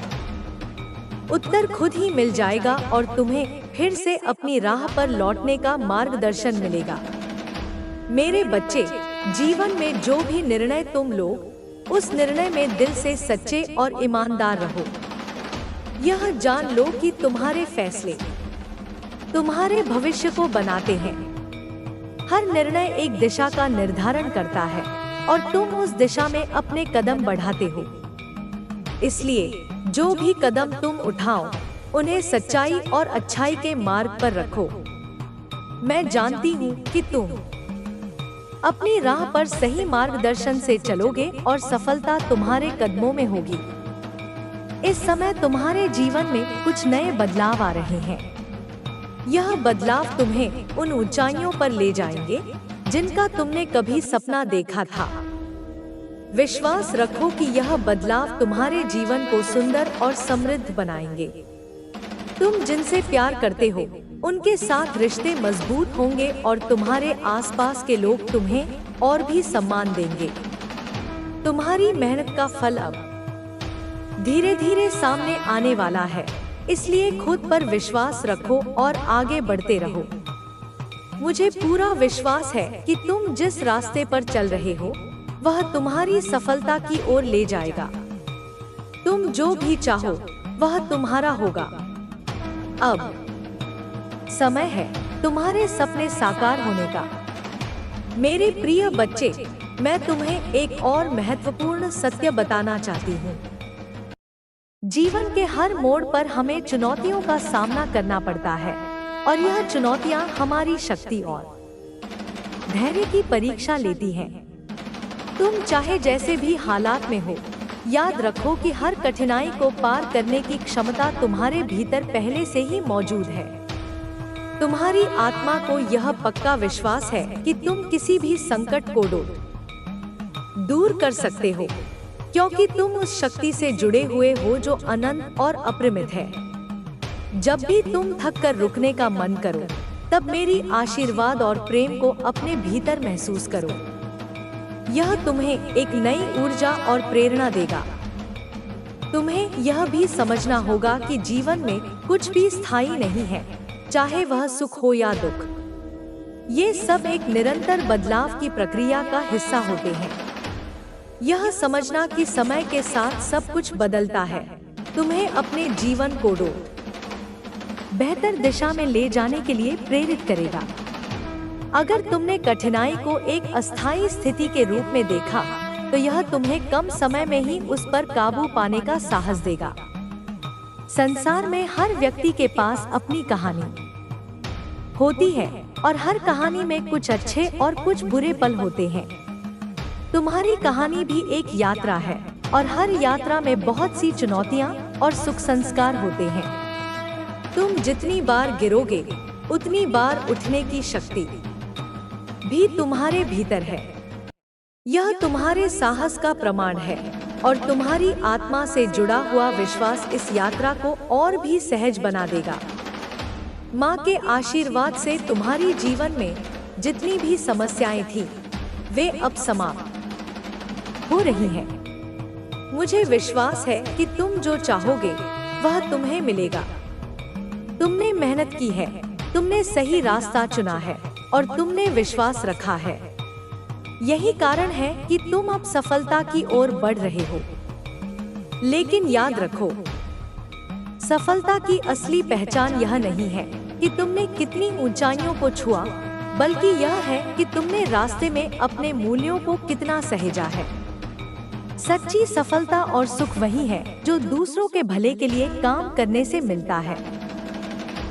उत्तर खुद ही मिल जाएगा और तुम्हें फिर से अपनी राह पर लौटने का मार्गदर्शन मिलेगा। मेरे बच्चे, जीवन में जो भी निर्णय तुम लो, उस निर्णय में दिल से सच्चे और ईमानदार रहो। यह जान लो कि तुम्हारे फैसले तुम्हारे भविष्य को बनाते हैं। हर निर्णय एक दिशा का निर्धारण करता है और तुम उस दिशा में अपने कदम बढ़ाते हो। इसलिए जो भी कदम तुम उठाओ, उन्हें सच्चाई और अच्छाई के मार्ग पर रखो। मैं जानती हूँ कि तुम अपनी राह पर सही मार्गदर्शन से चलोगे और सफलता तुम्हारे कदमों में होगी। इस समय तुम्हारे जीवन में कुछ नए बदलाव आ रहे हैं। यह बदलाव तुम्हें उन ऊंचाइयों पर ले जाएंगे जिनका तुमने कभी सपना देखा था। विश्वास रखो कि यह बदलाव तुम्हारे जीवन को सुंदर और समृद्ध बनाएंगे। तुम जिनसे प्यार करते हो उनके साथ रिश्ते मजबूत होंगे और तुम्हारे आसपास के लोग तुम्हें और भी सम्मान देंगे। तुम्हारी मेहनत का फल अब धीरे धीरे सामने आने वाला है, इसलिए खुद पर विश्वास रखो और आगे बढ़ते रहो। मुझे पूरा विश्वास है कि तुम जिस रास्ते पर चल रहे हो वह तुम्हारी सफलता की ओर ले जाएगा। तुम जो भी चाहो वह तुम्हारा होगा। अब समय है तुम्हारे सपने साकार होने का। मेरे प्रिय बच्चे, मैं तुम्हें एक और महत्वपूर्ण सत्य बताना चाहती हूँ। जीवन के हर मोड़ पर हमें चुनौतियों का सामना करना पड़ता है और यह चुनौतियाँ हमारी शक्ति और धैर्य की परीक्षा लेती हैं। तुम चाहे जैसे भी हालात में हो, याद रखो कि हर कठिनाई को पार करने की क्षमता तुम्हारे भीतर पहले से ही मौजूद है। तुम्हारी आत्मा को यह पक्का विश्वास है कि तुम किसी भी संकट को दूर कर सकते हो, क्योंकि तुम उस शक्ति से जुड़े हुए हो जो अनंत और अपरिमित है। जब भी तुम थक कर रुकने का मन करो, तब मेरी आशीर्वाद और प्रेम को अपने भीतर महसूस करो। यह तुम्हें एक नई ऊर्जा और प्रेरणा देगा। तुम्हें यह भी समझना होगा कि जीवन में कुछ भी स्थायी नहीं है, चाहे वह सुख हो या दुख। ये सब एक निरंतर बदलाव की प्रक्रिया का हिस्सा होते हैं। यह समझना कि समय के साथ सब कुछ बदलता है, तुम्हें अपने जीवन को बेहतर दिशा में ले जाने के लिए प्रेरित करेगा। अगर तुमने कठिनाई को एक अस्थायी स्थिति के रूप में देखा, तो यह तुम्हें कम समय में ही उस पर काबू पाने का साहस देगा। संसार में हर व्यक्ति के पास अपनी कहानी होती है और हर कहानी में कुछ अच्छे और कुछ बुरे पल होते हैं। तुम्हारी कहानी भी एक यात्रा है और हर यात्रा में बहुत सी चुनौतियां और सुख संस्कार होते हैं। तुम जितनी बार गिरोगे, उतनी बार उठने की शक्ति भी तुम्हारे भीतर है। यह तुम्हारे साहस का प्रमाण है और तुम्हारी आत्मा से जुड़ा हुआ विश्वास इस यात्रा को और भी सहज बना देगा। माँ के आशीर्वाद से तुम्हारी जीवन में जितनी भी समस्याएं थी, वे अब समाप्त हो रही हैं। मुझे विश्वास है कि तुम जो चाहोगे वह तुम्हें मिलेगा। तुमने मेहनत की है, तुमने सही रास्ता चुना है और तुमने विश्वास रखा है। यही कारण है कि तुम अब सफलता की ओर बढ़ रहे हो। लेकिन याद रखो, सफलता की असली पहचान यह नहीं है कि तुमने कितनी ऊंचाइयों को छुआ, बल्कि यह है कि तुमने रास्ते में अपने मूल्यों को कितना सहेजा है। सच्ची सफलता और सुख वही है जो दूसरों के भले के लिए काम करने से मिलता है।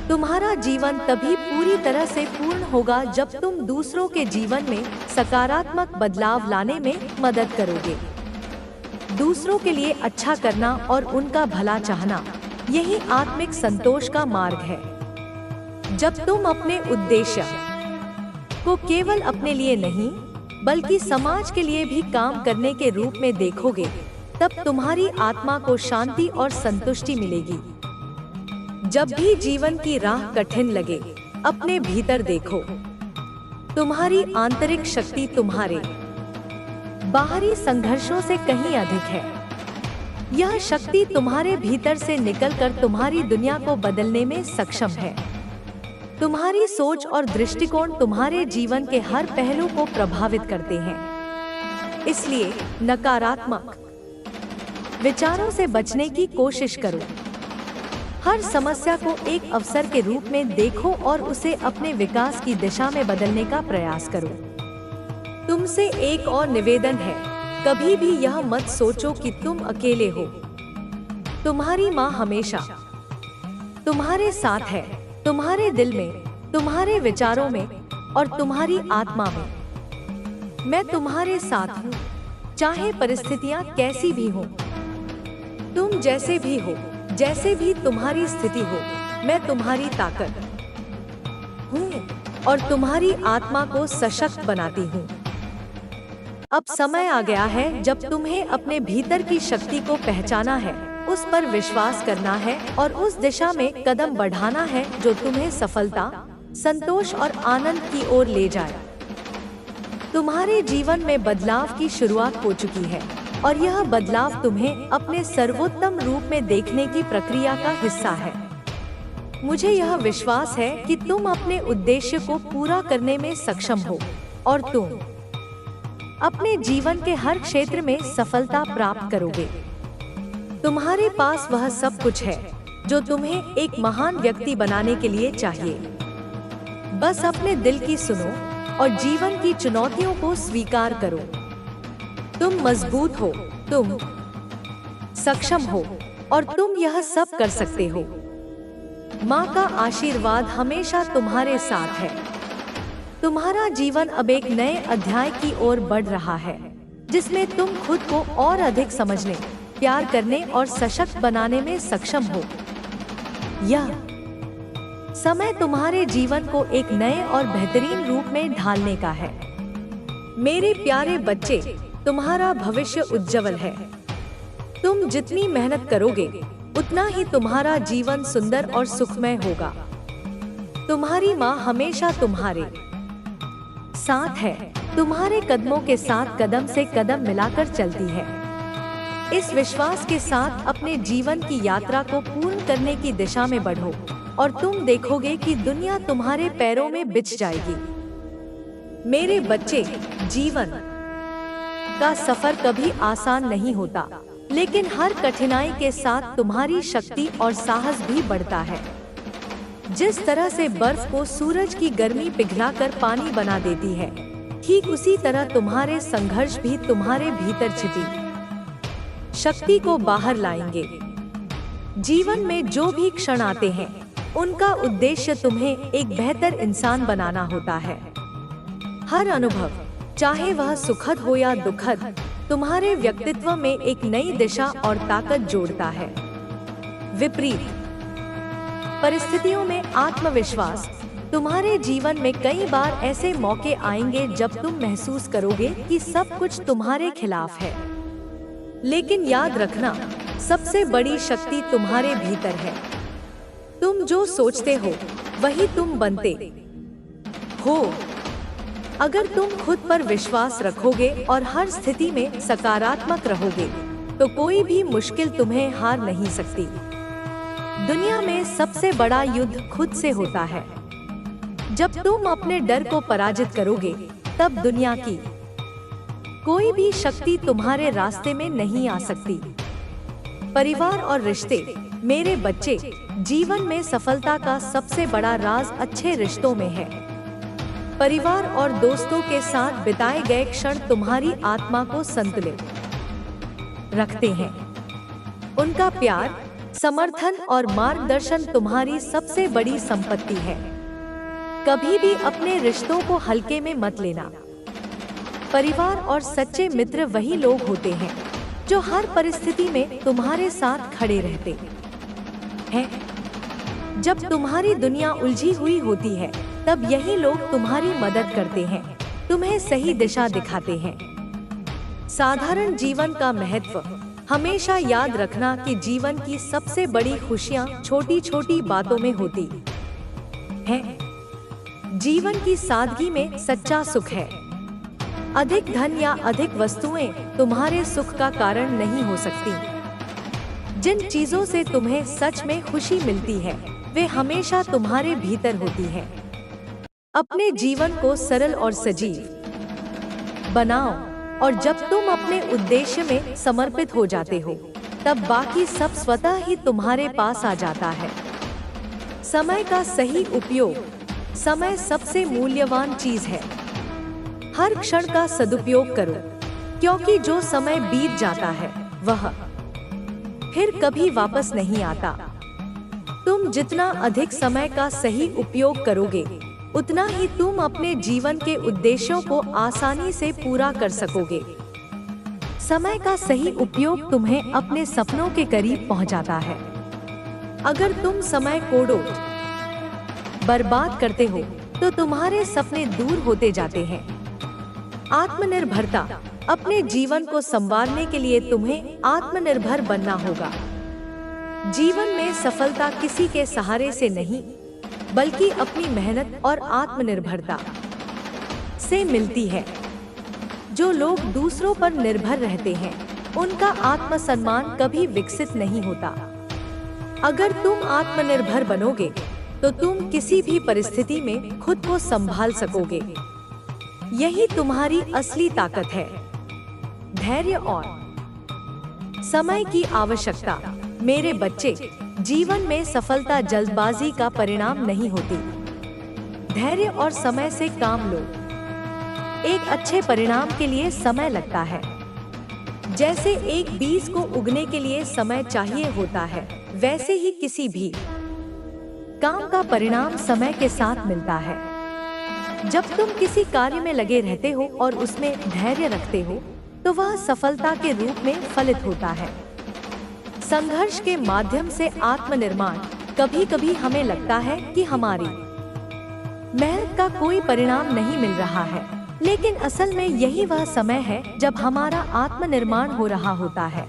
तुम्हारा जीवन तभी पूरी तरह से पूर्ण होगा जब तुम दूसरों के जीवन में सकारात्मक बदलाव लाने में मदद करोगे। दूसरों के लिए अच्छा करना और उनका भला चाहना, यही आत्मिक संतोष का मार्ग है। जब तुम अपने उद्देश्य को केवल अपने लिए नहीं, बल्कि समाज के लिए भी काम करने के रूप में देखोगे, तब तुम्हारी आत्मा को शांति और संतुष्टि मिलेगी। जब भी जीवन की राह कठिन लगे, अपने भीतर देखो। तुम्हारी आंतरिक शक्ति तुम्हारे बाहरी संघर्षों से कहीं अधिक है। यह शक्ति तुम्हारे भीतर से निकलकर तुम्हारी दुनिया को बदलने में सक्षम है। तुम्हारी सोच और दृष्टिकोण तुम्हारे जीवन के हर पहलू को प्रभावित करते हैं। इसलिए नकारात्मक विचारों से बचने की कोशिश करो। हर समस्या को एक अवसर के रूप में देखो और उसे अपने विकास की दिशा में बदलने का प्रयास करो। तुमसे एक और निवेदन है, कभी भी यह मत सोचो कि तुम अकेले हो। तुम्हारी माँ हमेशा तुम्हारे साथ है, तुम्हारे दिल में, तुम्हारे विचारों में और तुम्हारी आत्मा में। मैं तुम्हारे साथ हूँ, चाहे परिस्थितियाँ कैसी भी हों। तुम जैसे भी हो, जैसे भी तुम्हारी स्थिति हो, मैं तुम्हारी ताकत हूँ और तुम्हारी आत्मा को सशक्त बनाती हूँ। अब समय आ गया है जब तुम्हें अपने भीतर की शक्ति को पहचाना है, उस पर विश्वास करना है और उस दिशा में कदम बढ़ाना है जो तुम्हें सफलता, संतोष और आनंद की ओर ले जाए। तुम्हारे जीवन में बदलाव की शुरुआत हो चुकी है और यह बदलाव तुम्हें अपने सर्वोत्तम रूप में देखने की प्रक्रिया का हिस्सा है। मुझे यह विश्वास है कि तुम अपने उद्देश्य को पूरा करने में सक्षम हो और तुम अपने जीवन के हर क्षेत्र में सफलता प्राप्त करोगे। तुम्हारे पास वह सब कुछ है जो तुम्हें एक महान व्यक्ति बनाने के लिए चाहिए। बस अपने दिल की सुनो और जीवन की चुनौतियों को स्वीकार करो। तुम मजबूत हो, तुम सक्षम हो और तुम यह सब कर सकते हो। माँ का आशीर्वाद हमेशा तुम्हारे साथ है। तुम्हारा जीवन अब एक नए अध्याय की ओर बढ़ रहा है, जिसमें तुम खुद को और अधिक समझने, प्यार करने और सशक्त बनाने में सक्षम हो। यह समय तुम्हारे जीवन को एक नए और बेहतरीन रूप में ढालने का है। मेरे प्यारे बच्चे, तुम्हारा भविष्य उज्जवल है। तुम जितनी मेहनत करोगे, उतना ही तुम्हारा जीवन सुंदर और सुखमय होगा। तुम्हारी माँ हमेशा तुम्हारे साथ है, तुम्हारे कदमों के साथ कदम से कदम मिलाकर चलती है। इस विश्वास के साथ अपने जीवन की यात्रा को पूर्ण करने की दिशा में बढ़ो और तुम देखोगे कि दुनिया तुम्हारे पैरों में बिछ जाएगी। मेरे बच्चे, जीवन का सफर कभी आसान नहीं होता, लेकिन हर कठिनाई के साथ तुम्हारी शक्ति और साहस भी बढ़ता है। जिस तरह से बर्फ को सूरज की गर्मी पिघलाकर पानी बना देती है, ठीक उसी तरह तुम्हारे संघर्ष भी तुम्हारे भीतर छिपी शक्ति को बाहर लाएंगे। जीवन में जो भी क्षण आते हैं, उनका उद्देश्य तुम्हें एक बेहतर इंसान बनाना होता है। हर अनुभव, चाहे वह सुखद हो या दुखद, तुम्हारे व्यक्तित्व में एक नई दिशा और ताकत जोड़ता है। विपरीत परिस्थितियों में आत्मविश्वास, तुम्हारे जीवन में कई बार ऐसे मौके आएंगे जब तुम महसूस करोगे कि सब कुछ तुम्हारे खिलाफ है। लेकिन याद रखना, सबसे बड़ी शक्ति तुम्हारे भीतर है। तुम जो सोचते हो, वही तुम बनते हो। अगर तुम खुद पर विश्वास रखोगे और हर स्थिति में सकारात्मक रहोगे, तो कोई भी मुश्किल तुम्हें हार नहीं सकती। दुनिया में सबसे बड़ा युद्ध खुद से होता है। जब तुम अपने डर को पराजित करोगे, तब दुनिया की कोई भी शक्ति तुम्हारे रास्ते में नहीं आ सकती। परिवार और रिश्ते, मेरे बच्चे, जीवन में सफलता का सबसे बड़ा राज अच्छे रिश्तों में है। परिवार और दोस्तों के साथ बिताए गए क्षण तुम्हारी आत्मा को संतुलित रखते हैं। उनका प्यार, समर्थन और मार्गदर्शन तुम्हारी सबसे बड़ी संपत्ति है। कभी भी अपने रिश्तों को हल्के में मत लेना। परिवार और सच्चे मित्र वही लोग होते हैं जो हर परिस्थिति में तुम्हारे साथ खड़े रहते हैं। जब तुम्हारी दुनिया उलझी हुई होती है, तब यही लोग तुम्हारी मदद करते हैं, तुम्हें सही दिशा दिखाते हैं। साधारण जीवन का महत्व, हमेशा याद रखना कि जीवन की सबसे बड़ी खुशियाँ छोटी छोटी बातों में होती हैं। जीवन की सादगी में सच्चा सुख है। अधिक धन या अधिक वस्तुएं तुम्हारे सुख का कारण नहीं हो सकती। जिन चीजों से तुम्हें सच में खुशी मिलती है, वे हमेशा तुम्हारे भीतर होती हैं। अपने जीवन को सरल और सजीव बनाओ और जब तुम अपने उद्देश्य में समर्पित हो जाते हो, तब बाकी सब स्वतः ही तुम्हारे पास आ जाता है। समय का सही उपयोग, समय सबसे मूल्यवान चीज है। हर क्षण का सदुपयोग करो, क्योंकि जो समय बीत जाता है, वह फिर कभी वापस नहीं आता। तुम जितना अधिक समय का सही उपयोग करोगे, उतना ही तुम अपने जीवन के उद्देश्यों को आसानी से पूरा कर सकोगे। समय का सही उपयोग तुम्हें अपने सपनों के करीब पहुंचाता है। अगर तुम समय को बर्बाद करते हो तो तुम्हारे सपने दूर होते जाते हैं। आत्मनिर्भरता, अपने जीवन को संवारने के लिए तुम्हें आत्मनिर्भर बनना होगा। जीवन में सफलता किसी के सहारे से नहीं, बल्कि अपनी मेहनत और आत्मनिर्भरता से मिलती है। जो लोग दूसरों पर निर्भर रहते हैं, उनका आत्मसम्मान कभी विकसित नहीं होता। अगर तुम आत्मनिर्भर बनोगे, तो तुम किसी भी परिस्थिति में खुद को संभाल सकोगे। यही तुम्हारी असली ताकत है। धैर्य और समय की आवश्यकता। मेरे बच्चे, जीवन में सफलता जल्दबाजी का परिणाम नहीं होती। धैर्य और समय से काम लो। एक अच्छे परिणाम के लिए समय लगता है। जैसे एक बीज को उगने के लिए समय चाहिए होता है, वैसे ही किसी भी काम का परिणाम समय के साथ मिलता है। जब तुम किसी कार्य में लगे रहते हो और उसमें धैर्य रखते हो, तो वह सफलता के रूप में फलित होता है। संघर्ष के माध्यम से आत्मनिर्माण। कभी कभी हमें लगता है कि हमारी मेहनत का कोई परिणाम नहीं मिल रहा है, लेकिन असल में यही वह समय है जब हमारा आत्मनिर्माण हो रहा होता है।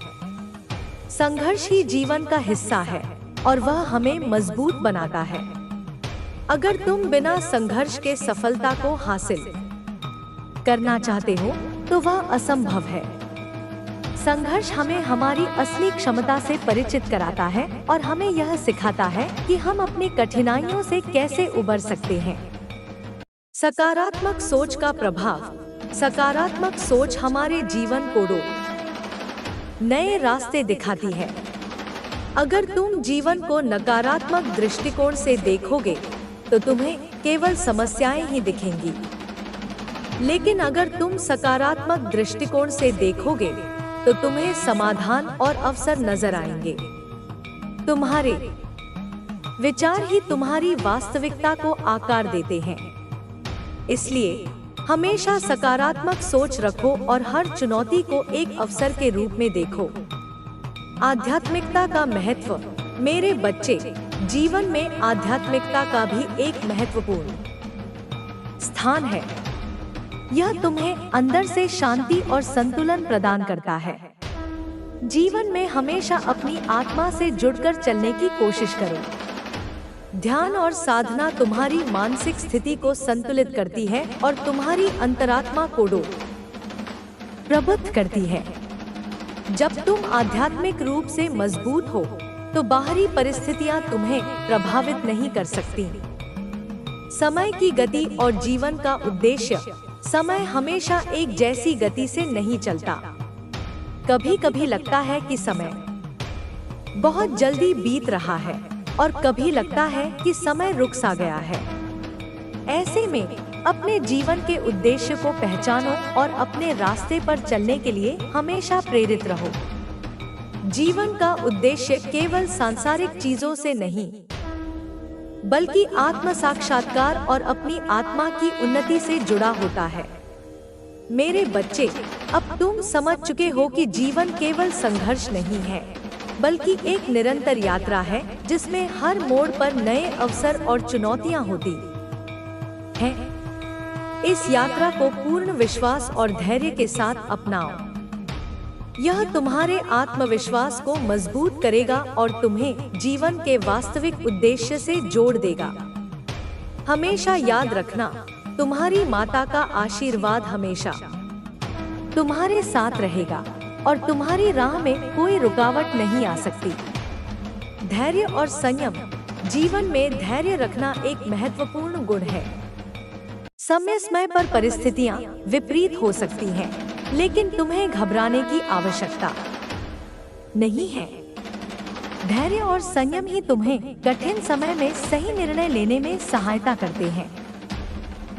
संघर्ष ही जीवन का हिस्सा है और वह हमें मजबूत बनाता है। अगर तुम बिना संघर्ष के सफलता को हासिल करना चाहते हो, तो वह असंभव है। संघर्ष हमें हमारी असली क्षमता से परिचित कराता है और हमें यह सिखाता है कि हम अपनी कठिनाइयों से कैसे उबर सकते हैं। सकारात्मक सोच का प्रभाव। सकारात्मक सोच हमारे जीवन को नए रास्ते दिखाती है। अगर तुम जीवन को नकारात्मक दृष्टिकोण से देखोगे, तो तुम्हें केवल समस्याएं ही दिखेंगी। लेकिन अगर तुम सकारात्मक दृष्टिकोण से देखोगे, तो तुम्हें समाधान और अवसर नजर आएंगे। तुम्हारे विचार ही तुम्हारी वास्तविकता को आकार देते हैं। इसलिए हमेशा सकारात्मक सोच रखो और हर चुनौती को एक अवसर के रूप में देखो। आध्यात्मिकता का महत्व। मेरे बच्चे, जीवन में आध्यात्मिकता का भी एक महत्वपूर्ण स्थान है। यह तुम्हें अंदर से शांति और संतुलन प्रदान करता है। जीवन में हमेशा अपनी आत्मा से जुड़कर चलने की कोशिश करो। ध्यान और साधना तुम्हारी मानसिक स्थिति को संतुलित करती है और तुम्हारी अंतरात्मा को प्रबुद्ध करती है। जब तुम आध्यात्मिक रूप से मजबूत हो, तो बाहरी परिस्थितियां तुम्हें प्रभावित नहीं कर सकती। समय की गति और जीवन का उद्देश्य। समय हमेशा एक जैसी गति से नहीं चलता। कभी कभी लगता है कि समय बहुत जल्दी बीत रहा है और कभी लगता है कि समय रुक सा गया है। ऐसे में अपने जीवन के उद्देश्य को पहचानो और अपने रास्ते पर चलने के लिए हमेशा प्रेरित रहो। जीवन का उद्देश्य केवल सांसारिक चीजों से नहीं, बल्कि आत्म साक्षात्कार और अपनी आत्मा की उन्नति से जुड़ा होता है। मेरे बच्चे, अब तुम समझ चुके हो कि जीवन केवल संघर्ष नहीं है, बल्कि एक निरंतर यात्रा है जिसमें हर मोड़ पर नए अवसर और चुनौतियां होती हैं। इस यात्रा को पूर्ण विश्वास और धैर्य के साथ अपनाओ। यह तुम्हारे आत्मविश्वास को मजबूत करेगा और तुम्हें जीवन के वास्तविक उद्देश्य से जोड़ देगा। हमेशा याद रखना, तुम्हारी माता का आशीर्वाद हमेशा तुम्हारे साथ रहेगा और तुम्हारी राह में कोई रुकावट नहीं आ सकती। धैर्य और संयम। जीवन में धैर्य रखना एक महत्वपूर्ण गुण है। समय पर परिस्थितियां विपरीत हो सकती हैं, लेकिन तुम्हें घबराने की आवश्यकता नहीं है। धैर्य और संयम ही तुम्हें कठिन समय में सही निर्णय लेने में सहायता करते हैं।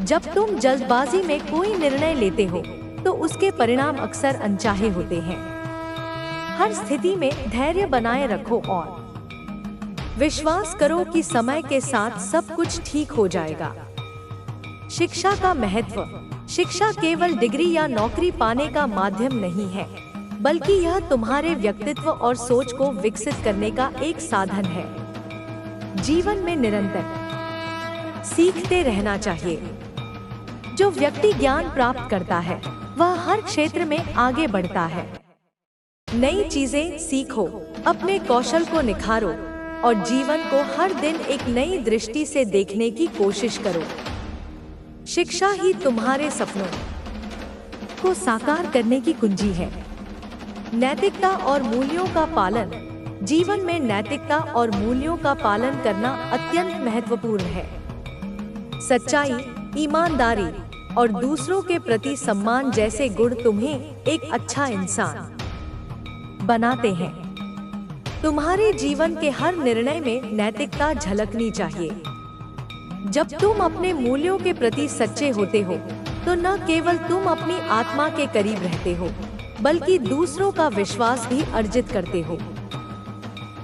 जब तुम जल्दबाजी में कोई निर्णय लेते हो, तो उसके परिणाम अक्सर अनचाहे होते हैं। हर स्थिति में धैर्य बनाए रखो और विश्वास करो कि समय के साथ सब कुछ ठीक हो जाएगा। शिक्षा का महत्व। शिक्षा केवल डिग्री या नौकरी पाने का माध्यम नहीं है, बल्कि यह तुम्हारे व्यक्तित्व और सोच को विकसित करने का एक साधन है। जीवन में निरंतर सीखते रहना चाहिए। जो व्यक्ति ज्ञान प्राप्त करता है वह हर क्षेत्र में आगे बढ़ता है। नई चीजें सीखो, अपने कौशल को निखारो और जीवन को हर दिन एक नई दृष्टि से देखने की कोशिश करो। शिक्षा ही तुम्हारे सपनों को साकार करने की कुंजी है। नैतिकता और मूल्यों का पालन। जीवन में नैतिकता और मूल्यों का पालन करना अत्यंत महत्वपूर्ण है। सच्चाई, ईमानदारी और दूसरों के प्रति सम्मान जैसे गुण तुम्हें एक अच्छा इंसान बनाते हैं। तुम्हारे जीवन के हर निर्णय में नैतिकता झलकनी चाहिए। जब तुम अपने मूल्यों के प्रति सच्चे होते हो तो न केवल तुम अपनी आत्मा के करीब रहते हो बल्कि दूसरों का विश्वास भी अर्जित करते हो।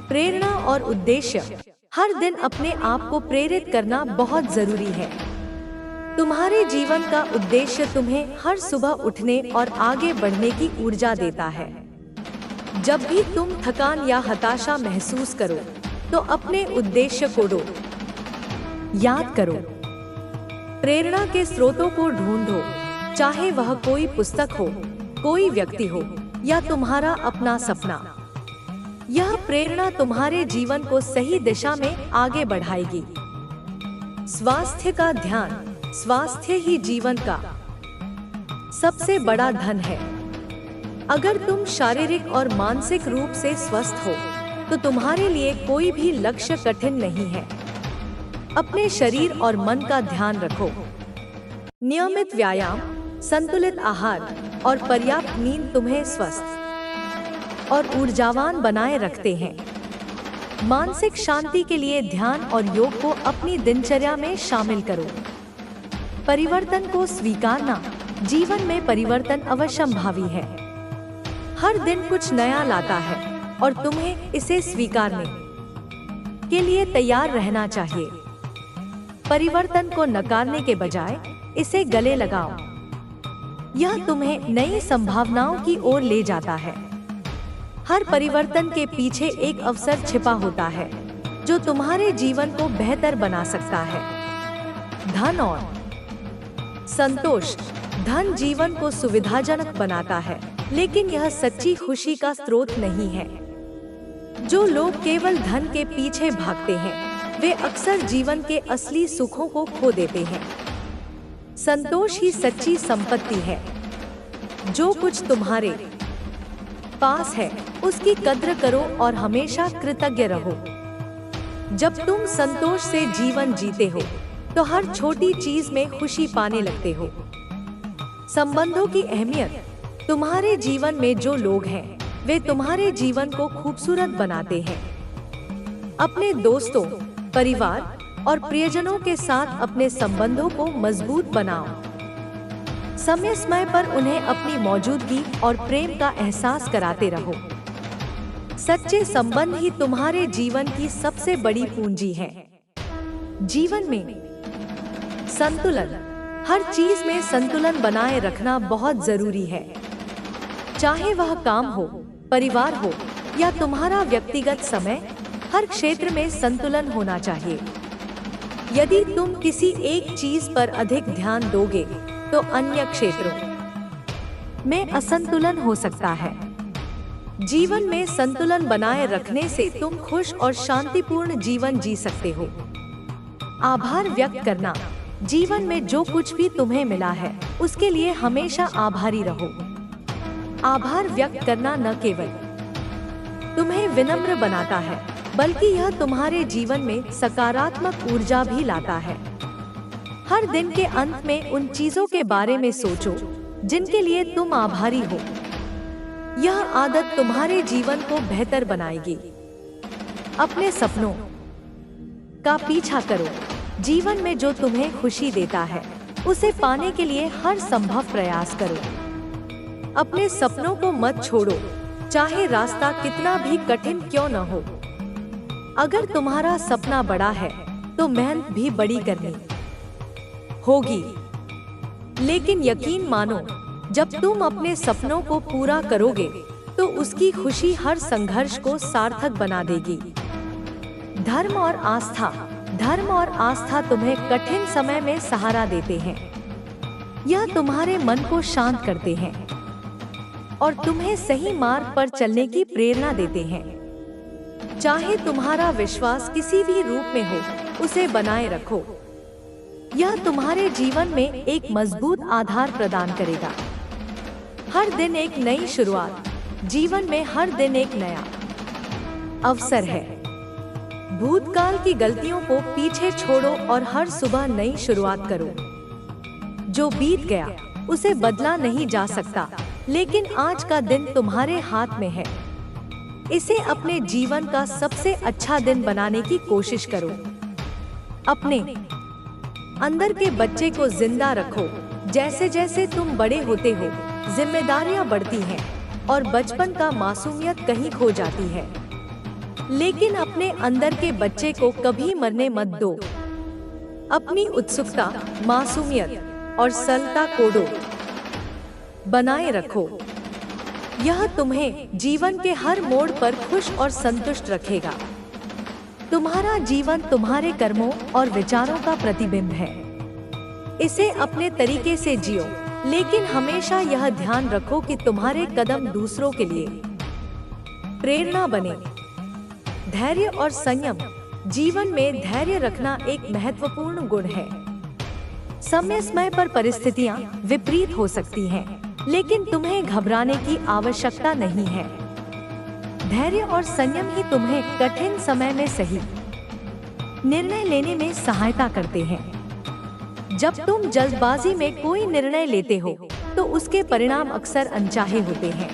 प्रेरणा और उद्देश्य। हर दिन अपने आप को प्रेरित करना बहुत जरूरी है। तुम्हारे जीवन का उद्देश्य तुम्हें हर सुबह उठने और आगे बढ़ने की ऊर्जा देता है। जब भी तुम थकान या हताशा महसूस करो तो अपने उद्देश्य को याद करो। प्रेरणा के स्रोतों को ढूंढो, चाहे वह कोई पुस्तक हो, कोई व्यक्ति हो या तुम्हारा अपना सपना। यह प्रेरणा तुम्हारे जीवन को सही दिशा में आगे बढ़ाएगी। स्वास्थ्य का ध्यान। स्वास्थ्य ही जीवन का सबसे बड़ा धन है। अगर तुम शारीरिक और मानसिक रूप से स्वस्थ हो तो तुम्हारे लिए कोई भी लक्ष्य कठिन नहीं है। अपने शरीर और मन का ध्यान रखो। नियमित व्यायाम, संतुलित आहार और पर्याप्त नींद तुम्हें स्वस्थ और ऊर्जावान बनाए रखते हैं। मानसिक शांति के लिए ध्यान और योग को अपनी दिनचर्या में शामिल करो। परिवर्तन को स्वीकारना। जीवन में परिवर्तन अवश्यंभावी है। हर दिन कुछ नया लाता है और तुम्हें इसे स्वीकारने के लिए तैयार रहना चाहिए। परिवर्तन को नकारने के बजाय इसे गले लगाओ। यह तुम्हें नई संभावनाओं की ओर ले जाता है। हर परिवर्तन के पीछे एक अवसर छिपा होता है जो तुम्हारे जीवन को बेहतर बना सकता है। धन और संतोष। धन जीवन को सुविधाजनक बनाता है, लेकिन यह सच्ची खुशी का स्रोत नहीं है। जो लोग केवल धन के पीछे भागते हैं वे अक्सर जीवन के असली सुखों को खो देते हैं। संतोष ही सच्ची संपत्ति है। जो कुछ तुम्हारे पास है उसकी कद्र करो और हमेशा कृतज्ञ रहो। जब तुम संतोष से जीवन जीते हो तो हर छोटी चीज में खुशी पाने लगते हो। संबंधों की अहमियत। तुम्हारे जीवन में जो लोग हैं वे तुम्हारे जीवन को खूबसूरत बनाते हैं। अपने दोस्तों, परिवार और प्रियजनों के साथ अपने संबंधों को मजबूत बनाओ। समय समय पर उन्हें अपनी मौजूदगी और प्रेम का एहसास कराते रहो। सच्चे संबंध ही तुम्हारे जीवन की सबसे बड़ी पूंजी है। जीवन में संतुलन। हर चीज में संतुलन बनाए रखना बहुत जरूरी है। चाहे वह काम हो, परिवार हो या तुम्हारा व्यक्तिगत समय, हर क्षेत्र में संतुलन होना चाहिए। यदि तुम किसी एक चीज पर अधिक ध्यान दोगे तो अन्य क्षेत्रों में असंतुलन हो सकता है। जीवन में संतुलन बनाए रखने से तुम खुश और शांतिपूर्ण जीवन जी सकते हो। आभार व्यक्त करना। जीवन में जो कुछ भी तुम्हें मिला है उसके लिए हमेशा आभारी रहो। आभार व्यक्त करना न केवल तुम्हें विनम्र बनाता है बल्कि यह तुम्हारे जीवन में सकारात्मक ऊर्जा भी लाता है। हर दिन के अंत में उन चीजों के बारे में सोचो जिनके लिए तुम आभारी हो। यह आदत तुम्हारे जीवन को बेहतर बनाएगी। अपने सपनों का पीछा करो। जीवन में जो तुम्हें खुशी देता है उसे पाने के लिए हर संभव प्रयास करो। अपने सपनों को मत छोड़ो, चाहे रास्ता कितना भी कठिन क्यों न हो। अगर तुम्हारा सपना बड़ा है तो मेहनत भी बड़ी करनी होगी। लेकिन यकीन मानो, जब तुम अपने सपनों को पूरा करोगे तो उसकी खुशी हर संघर्ष को सार्थक बना देगी। धर्म और आस्था तुम्हें कठिन समय में सहारा देते हैं। यह तुम्हारे मन को शांत करते हैं और तुम्हें सही मार्ग पर चलने की प्रेरणा देते हैं। चाहे तुम्हारा विश्वास किसी भी रूप में हो, उसे बनाए रखो। यह तुम्हारे जीवन में एक मजबूत आधार प्रदान करेगा। हर दिन एक नई शुरुआत, जीवन में हर दिन एक नया अवसर है। भूतकाल की गलतियों को पीछे छोड़ो और हर सुबह नई शुरुआत करो। जो बीत गया उसे बदला नहीं जा सकता, लेकिन आज का दिन तुम्हारे हाथ में है। इसे अपने जीवन का सबसे अच्छा दिन बनाने की कोशिश करो। अपने अंदर के बच्चे को जिंदा रखो। जैसे जैसे तुम बड़े होते हो, जिम्मेदारियां बढ़ती हैं और बचपन का मासूमियत कहीं खो जाती है। लेकिन अपने अंदर के बच्चे को कभी मरने मत दो। अपनी उत्सुकता, मासूमियत और सरलता को बनाए रखो। यह तुम्हें जीवन के हर मोड़ पर खुश और संतुष्ट रखेगा। तुम्हारा जीवन तुम्हारे कर्मों और विचारों का प्रतिबिंब है। इसे अपने तरीके से जियो, लेकिन हमेशा यह ध्यान रखो कि तुम्हारे कदम दूसरों के लिए प्रेरणा बने। धैर्य और संयम। जीवन में धैर्य रखना एक महत्वपूर्ण गुण है। समय पर परिस्थितियां विपरीत हो सकती हैं, लेकिन तुम्हें घबराने की आवश्यकता नहीं है। धैर्य और संयम ही तुम्हें कठिन समय में सही निर्णय लेने में सहायता करते हैं। जब तुम जल्दबाजी में कोई निर्णय लेते हो, तो उसके परिणाम अक्सर अनचाहे होते हैं।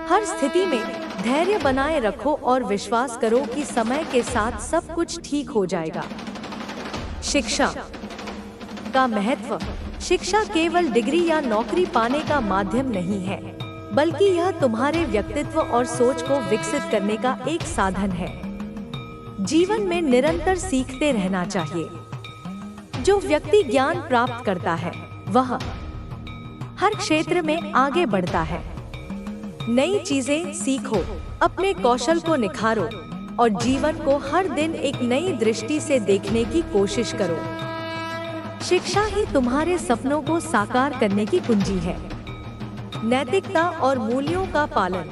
हर स्थिति में धैर्य बनाए रखो और विश्वास करो कि समय के साथ सब कुछ ठीक हो जाएगा। शिक्षा का महत्व। शिक्षा केवल डिग्री या नौकरी पाने का माध्यम नहीं है, बल्कि यह तुम्हारे व्यक्तित्व और सोच को विकसित करने का एक साधन है। जीवन में निरंतर सीखते रहना चाहिए। जो व्यक्ति ज्ञान प्राप्त करता है, वह हर क्षेत्र में आगे बढ़ता है। नई चीजें सीखो, अपने कौशल को निखारो और जीवन को हर दिन एक नई दृष्टि से देखने की कोशिश करो। शिक्षा ही तुम्हारे सपनों को साकार करने की कुंजी है। नैतिकता और मूल्यों का पालन।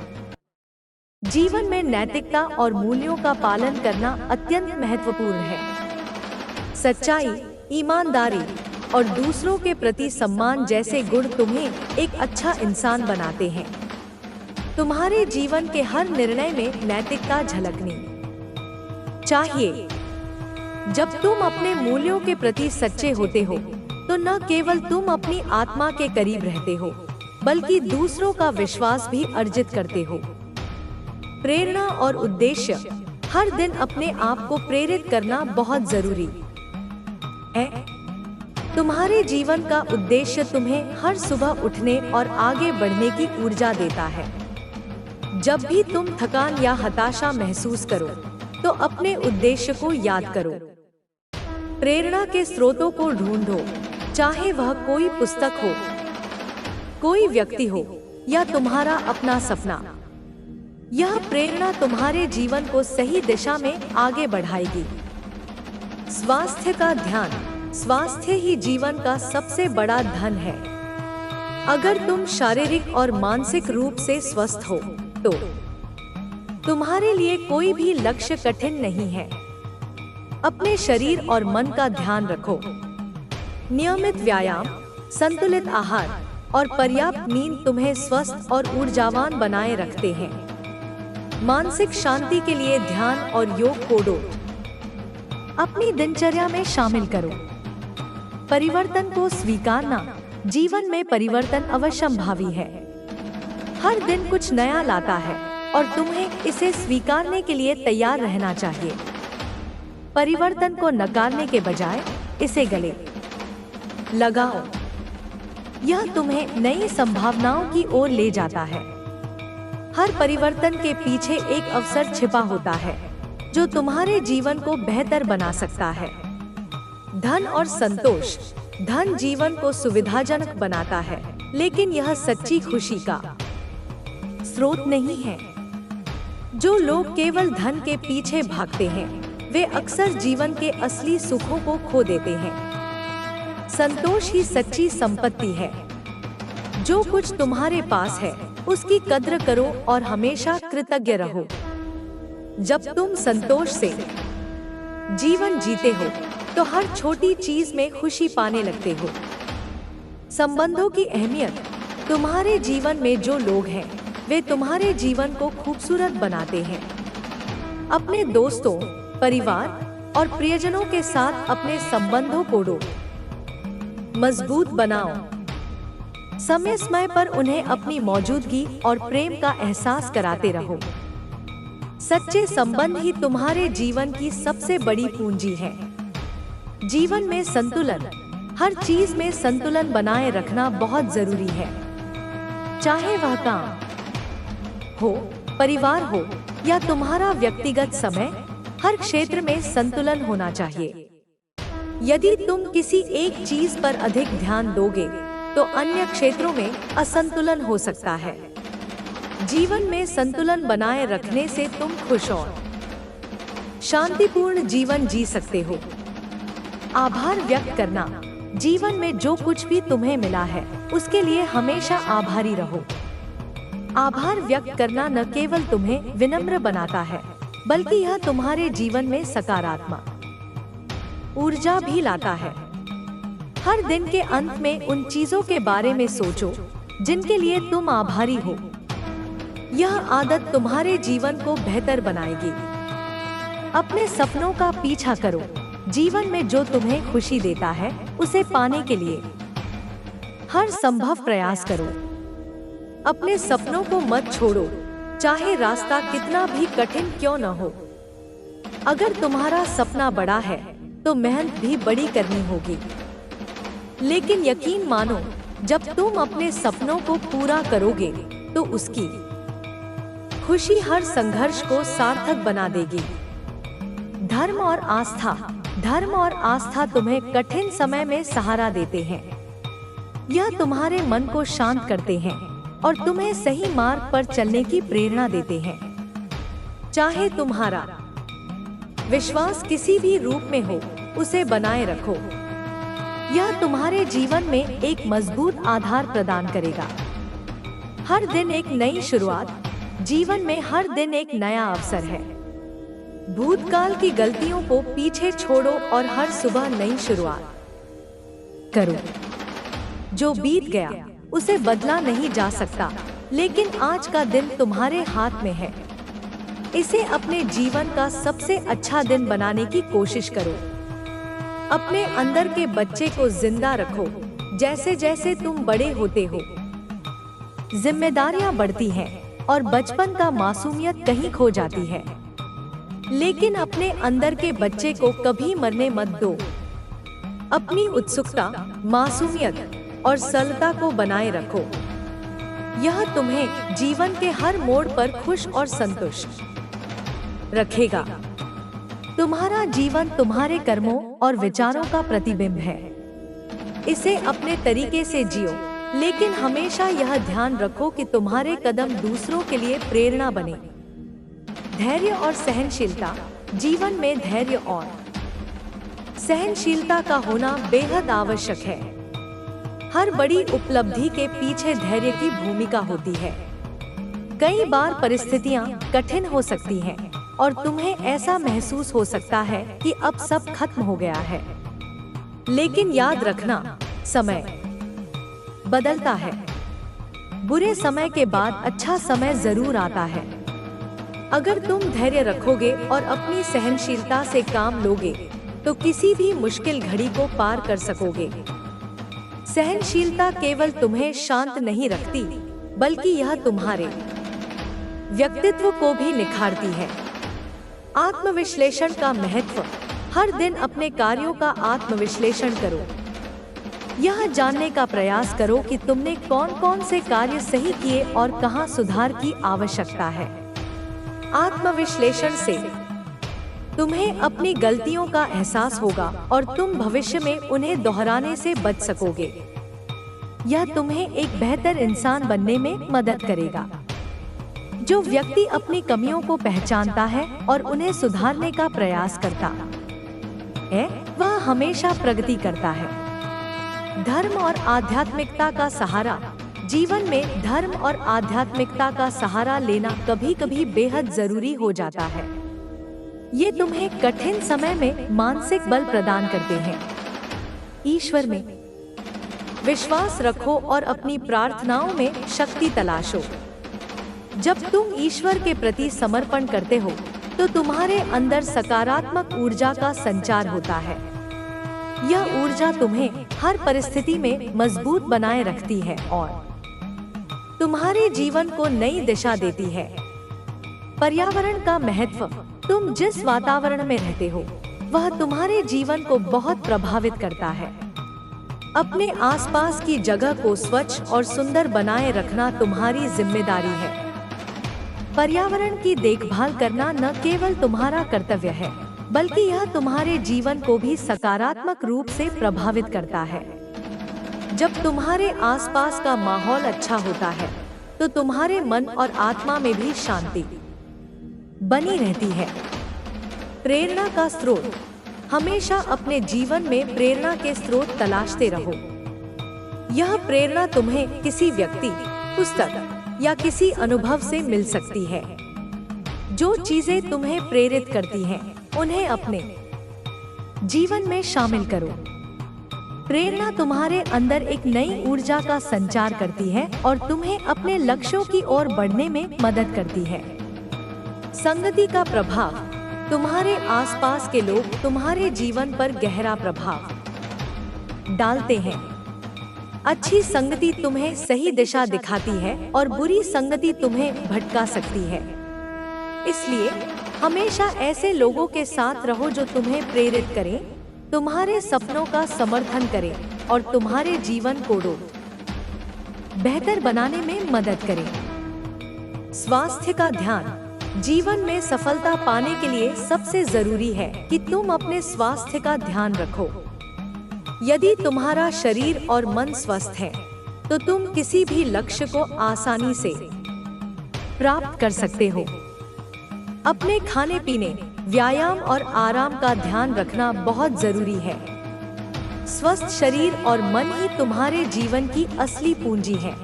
जीवन में नैतिकता और मूल्यों का पालन करना अत्यंत महत्वपूर्ण है। सच्चाई, ईमानदारी और दूसरों के प्रति सम्मान जैसे गुण तुम्हें एक अच्छा इंसान बनाते हैं। तुम्हारे जीवन के हर निर्णय में नैतिकता झलकनी चाहिए। जब तुम अपने मूल्यों के प्रति सच्चे होते हो, तो न केवल तुम अपनी आत्मा के करीब रहते हो, बल्कि दूसरों का विश्वास भी अर्जित करते हो। प्रेरणा और उद्देश्य। हर दिन अपने आप को प्रेरित करना बहुत जरूरी है। तुम्हारे जीवन का उद्देश्य तुम्हें हर सुबह उठने और आगे बढ़ने की ऊर्जा देता है। जब भी तुम थकान या हताशा महसूस करो, तो अपने उद्देश्य को याद करो। प्रेरणा के स्रोतों को ढूंढो, चाहे वह कोई पुस्तक हो, कोई व्यक्ति हो या तुम्हारा अपना सपना। यह प्रेरणा तुम्हारे जीवन को सही दिशा में आगे बढ़ाएगी। स्वास्थ्य का ध्यान। स्वास्थ्य ही जीवन का सबसे बड़ा धन है। अगर तुम शारीरिक और मानसिक रूप से स्वस्थ हो, तो तुम्हारे लिए कोई भी लक्ष्य कठिन नहीं है। अपने शरीर और मन का ध्यान रखो। नियमित व्यायाम, संतुलित आहार और पर्याप्त नींद तुम्हें स्वस्थ और ऊर्जावान बनाए रखते हैं। मानसिक शांति के लिए ध्यान और योग को अपनी दिनचर्या में शामिल करो। परिवर्तन को स्वीकारना। जीवन में परिवर्तन अवश्यंभावी है। हर दिन कुछ नया लाता है और तुम्हें इसे स्वीकारने के लिए तैयार रहना चाहिए। परिवर्तन को नकारने के बजाय इसे गले लगाओ। यह तुम्हें नई संभावनाओं की ओर ले जाता है। हर परिवर्तन के पीछे एक अवसर छिपा होता है, जो तुम्हारे जीवन को बेहतर बना सकता है। धन और संतोष। धन जीवन को सुविधाजनक बनाता है, लेकिन यह सच्ची खुशी का स्रोत नहीं है। जो लोग केवल धन के पीछे भागते हैं वे अक्सर जीवन के असली सुखों को खो देते हैं। संतोष ही सच्ची संपत्ति है। जो कुछ तुम्हारे पास है उसकी कद्र करो और हमेशा कृतज्ञ रहो। जब तुम संतोष से जीवन जीते हो तो हर छोटी चीज में खुशी पाने लगते हो। संबंधों की अहमियत। तुम्हारे जीवन में जो लोग हैं वे तुम्हारे जीवन को खूबसूरत बनाते हैं। अपने दोस्तों, परिवार और प्रियजनों के साथ अपने संबंधों को मजबूत बनाओ। समय समय पर उन्हें अपनी मौजूदगी और प्रेम का एहसास कराते रहो। सच्चे संबंध ही तुम्हारे जीवन की सबसे बड़ी पूंजी है। जीवन में संतुलन। हर चीज में संतुलन बनाए रखना बहुत जरूरी है। चाहे वह काम हो, परिवार हो या तुम्हारा व्यक्तिगत समय, हर क्षेत्र में संतुलन होना चाहिए। यदि तुम किसी एक चीज पर अधिक ध्यान दोगे तो अन्य क्षेत्रों में असंतुलन हो सकता है। जीवन में संतुलन बनाए रखने से तुम खुश और शांतिपूर्ण जीवन जी सकते हो। आभार व्यक्त करना। जीवन में जो कुछ भी तुम्हें मिला है उसके लिए हमेशा आभारी रहो। आभार व्यक्त करना न केवल तुम्हें विनम्र बनाता है बल्कि यह तुम्हारे जीवन में सकारात्मक ऊर्जा भी लाता है। हर दिन के अंत में उन चीजों के बारे में सोचो जिनके लिए तुम आभारी हो। यह आदत तुम्हारे जीवन को बेहतर बनाएगी। अपने सपनों का पीछा करो। जीवन में जो तुम्हें खुशी देता है उसे पाने के लिए हर संभव प्रयास करो। अपने सपनों को मत छोड़ो, चाहे रास्ता कितना भी कठिन क्यों न हो। अगर तुम्हारा सपना बड़ा है तो मेहनत भी बड़ी करनी होगी। लेकिन यकीन मानो, जब तुम अपने सपनों को पूरा करोगे तो उसकी खुशी हर संघर्ष को सार्थक बना देगी। धर्म और आस्था। धर्म और आस्था तुम्हें कठिन समय में सहारा देते हैं। यह तुम्हारे मन को शांत करते हैं और तुम्हें सही मार्ग पर चलने की प्रेरणा देते हैं। चाहे तुम्हारा विश्वास किसी भी रूप में हो, उसे बनाए रखो। यह तुम्हारे जीवन में एक मजबूत आधार प्रदान करेगा। हर दिन एक नई शुरुआत। जीवन में हर दिन एक नया अवसर है। भूतकाल की गलतियों को पीछे छोड़ो और हर सुबह नई शुरुआत करो। जो बीत गया उसे बदला नहीं जा सकता, लेकिन आज का दिन तुम्हारे हाथ में है। इसे अपने जीवन का सबसे अच्छा दिन बनाने की कोशिश करो। अपने अंदर के बच्चे को जिंदा रखो। जैसे जैसे तुम बड़े होते हो, जिम्मेदारियां बढ़ती हैं और बचपन का मासूमियत कहीं खो जाती है। लेकिन अपने अंदर के बच्चे को कभी मरने मत दो। अपनी उत्सुकता, मासूमियत और सरलता को बनाए रखो। यह तुम्हें जीवन के हर मोड़ पर खुश और संतुष्ट रखेगा। तुम्हारा जीवन तुम्हारे कर्मों और विचारों का प्रतिबिंब है। इसे अपने तरीके से जियो, लेकिन हमेशा यह ध्यान रखो कि तुम्हारे कदम दूसरों के लिए प्रेरणा बने। धैर्य और सहनशीलता। जीवन में धैर्य और सहनशीलता का होना बेहद आवश्यक है। हर बड़ी उपलब्धि के पीछे धैर्य की भूमिका होती है। कई बार परिस्थितियां कठिन हो सकती हैं और तुम्हें ऐसा महसूस हो सकता है कि अब सब खत्म हो गया है। लेकिन याद रखना, समय बदलता है। बुरे समय के बाद अच्छा समय जरूर आता है। अगर तुम धैर्य रखोगे और अपनी सहनशीलता से काम लोगे तो किसी भी मुश्किल घड़ी को पार कर सकोगे। सहनशीलता केवल तुम्हें शांत नहीं रखती, बल्कि यह तुम्हारे व्यक्तित्व को भी निखारती है। आत्मविश्लेषण का महत्व। हर दिन अपने कार्यों का आत्मविश्लेषण करो। यह जानने का प्रयास करो कि तुमने कौन कौन से कार्य सही किए और कहां सुधार की आवश्यकता है। आत्मविश्लेषण से तुम्हें अपनी गलतियों का एहसास होगा और तुम भविष्य में उन्हें दोहराने से बच सकोगे। यह तुम्हें एक बेहतर इंसान बनने में मदद करेगा। जो व्यक्ति अपनी कमियों को पहचानता है और उन्हें सुधारने का प्रयास करता है, वह हमेशा प्रगति करता है। धर्म और आध्यात्मिकता का सहारा। जीवन में धर्म और आध्यात्मिकता का सहारा लेना कभी-कभी बेहद जरूरी हो जाता है। ये तुम्हें कठिन समय में मानसिक बल प्रदान करते हैं। ईश्वर में विश्वास रखो और अपनी प्रार्थनाओं में शक्ति तलाशो। जब तुम ईश्वर के प्रति समर्पण करते हो तो तुम्हारे अंदर सकारात्मक ऊर्जा का संचार होता है। यह ऊर्जा तुम्हें हर परिस्थिति में मजबूत बनाए रखती है और तुम्हारे जीवन को नई दिशा देती है। पर्यावरण का महत्व। तुम जिस वातावरण में रहते हो वह तुम्हारे जीवन को बहुत प्रभावित करता है। अपने आसपास की जगह को स्वच्छ और सुंदर बनाए रखना तुम्हारी जिम्मेदारी है। पर्यावरण की देखभाल करना न केवल तुम्हारा कर्तव्य है, बल्कि यह तुम्हारे जीवन को भी सकारात्मक रूप से प्रभावित करता है। जब तुम्हारे आसपास का माहौल अच्छा होता है तो तुम्हारे मन और आत्मा में भी शांति बनी रहती है। प्रेरणा का स्रोत। हमेशा अपने जीवन में प्रेरणा के स्रोत तलाशते रहो। यह प्रेरणा तुम्हें किसी व्यक्ति, पुस्तक या किसी अनुभव से मिल सकती है। जो चीजें तुम्हें प्रेरित करती हैं, उन्हें अपने जीवन में शामिल करो। प्रेरणा तुम्हारे अंदर एक नई ऊर्जा का संचार करती है और तुम्हें अपने लक्ष्यों की ओर बढ़ने में मदद करती है। संगति का प्रभाव। तुम्हारे आसपास के लोग तुम्हारे जीवन पर गहरा प्रभाव डालते हैं। अच्छी संगति तुम्हें सही दिशा दिखाती है और बुरी संगति तुम्हें भटका सकती है। इसलिए हमेशा ऐसे लोगों के साथ रहो जो तुम्हें प्रेरित करें, तुम्हारे सपनों का समर्थन करें और तुम्हारे जीवन को बेहतर बनाने में मदद करें। स्वास्थ्य का ध्यान। जीवन में सफलता पाने के लिए सबसे जरूरी है कि तुम अपने स्वास्थ्य का ध्यान रखो। यदि तुम्हारा शरीर और मन स्वस्थ है तो तुम किसी भी लक्ष्य को आसानी से प्राप्त कर सकते हो। अपने खाने पीने, व्यायाम और आराम का ध्यान रखना बहुत जरूरी है। स्वस्थ शरीर और मन ही तुम्हारे जीवन की असली पूंजी है।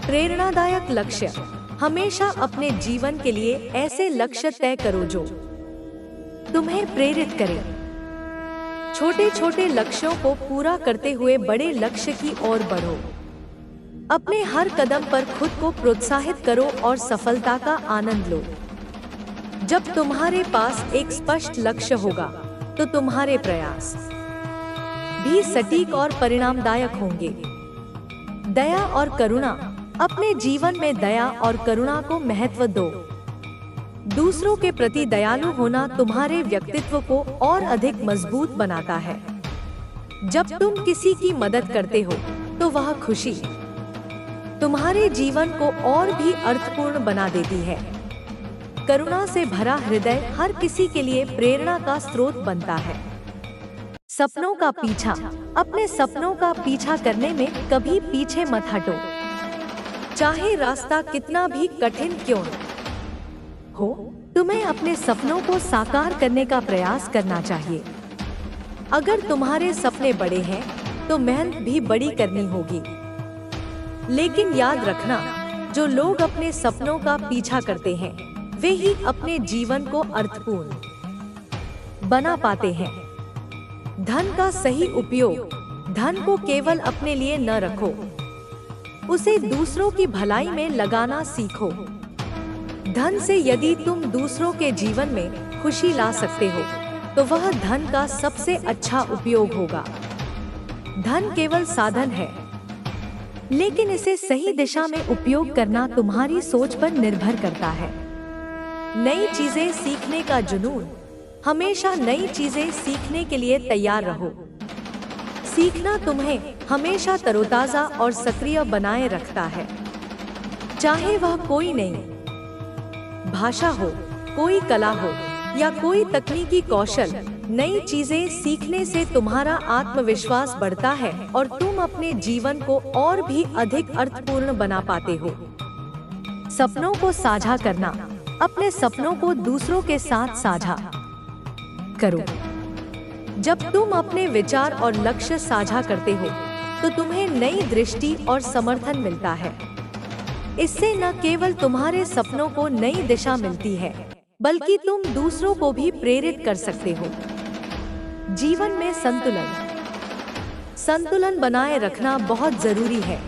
प्रेरणादायक लक्ष्य। हमेशा अपने जीवन के लिए ऐसे लक्ष्य तय करो जो तुम्हें प्रेरित करें। छोटे छोटे लक्ष्यों को पूरा करते हुए बड़े लक्ष्य की ओर बढ़ो। अपने हर कदम पर खुद को प्रोत्साहित करो और सफलता का आनंद लो। जब तुम्हारे पास एक स्पष्ट लक्ष्य होगा तो तुम्हारे प्रयास भी सटीक और परिणामदायक होंगे। दया और करुणा। अपने जीवन में दया और करुणा को महत्व दो। दूसरों के प्रति दयालु होना तुम्हारे व्यक्तित्व को और अधिक मजबूत बनाता है। जब तुम किसी की मदद करते हो तो वह खुशी तुम्हारे जीवन को और भी अर्थपूर्ण बना देती है। करुणा से भरा हृदय हर किसी के लिए प्रेरणा का स्रोत बनता है। सपनों का पीछा। अपने सपनों का पीछा करने में कभी पीछे मत हटो, चाहे रास्ता कितना भी कठिन क्यों हो। तुम्हें अपने सपनों को साकार करने का प्रयास करना चाहिए। अगर तुम्हारे सपने बड़े हैं तो मेहनत भी बड़ी करनी होगी। लेकिन याद रखना, जो लोग अपने सपनों का पीछा करते हैं वे ही अपने जीवन को अर्थपूर्ण बना पाते हैं। धन का सही उपयोग। धन को केवल अपने लिए न रखो, उसे दूसरों की भलाई में लगाना सीखो। धन से यदि तुम दूसरों के जीवन में खुशी ला सकते हो तो वह धन का सबसे अच्छा उपयोग होगा। धन केवल साधन है, लेकिन इसे सही दिशा में उपयोग करना तुम्हारी सोच पर निर्भर करता है। नई चीजें सीखने का जुनून। हमेशा नई चीजें सीखने के लिए तैयार रहो। सीखना तुम्हें हमेशा तरोताजा और सक्रिय बनाए रखता है। चाहे वह कोई नई भाषा हो, कोई कला हो या कोई तकनीकी कौशल, नई चीजें सीखने से तुम्हारा आत्मविश्वास बढ़ता है और तुम अपने जीवन को और भी अधिक अर्थपूर्ण बना पाते हो। सपनों को साझा करना। अपने सपनों को दूसरों के साथ साझा करो। जब तुम अपने विचार और लक्ष्य साझा करते हो तो तुम्हें नई दृष्टि और समर्थन मिलता है। इससे न केवल तुम्हारे सपनों को नई दिशा मिलती है, बल्कि तुम दूसरों को भी प्रेरित कर सकते हो। जीवन में संतुलन बनाए रखना बहुत जरूरी है।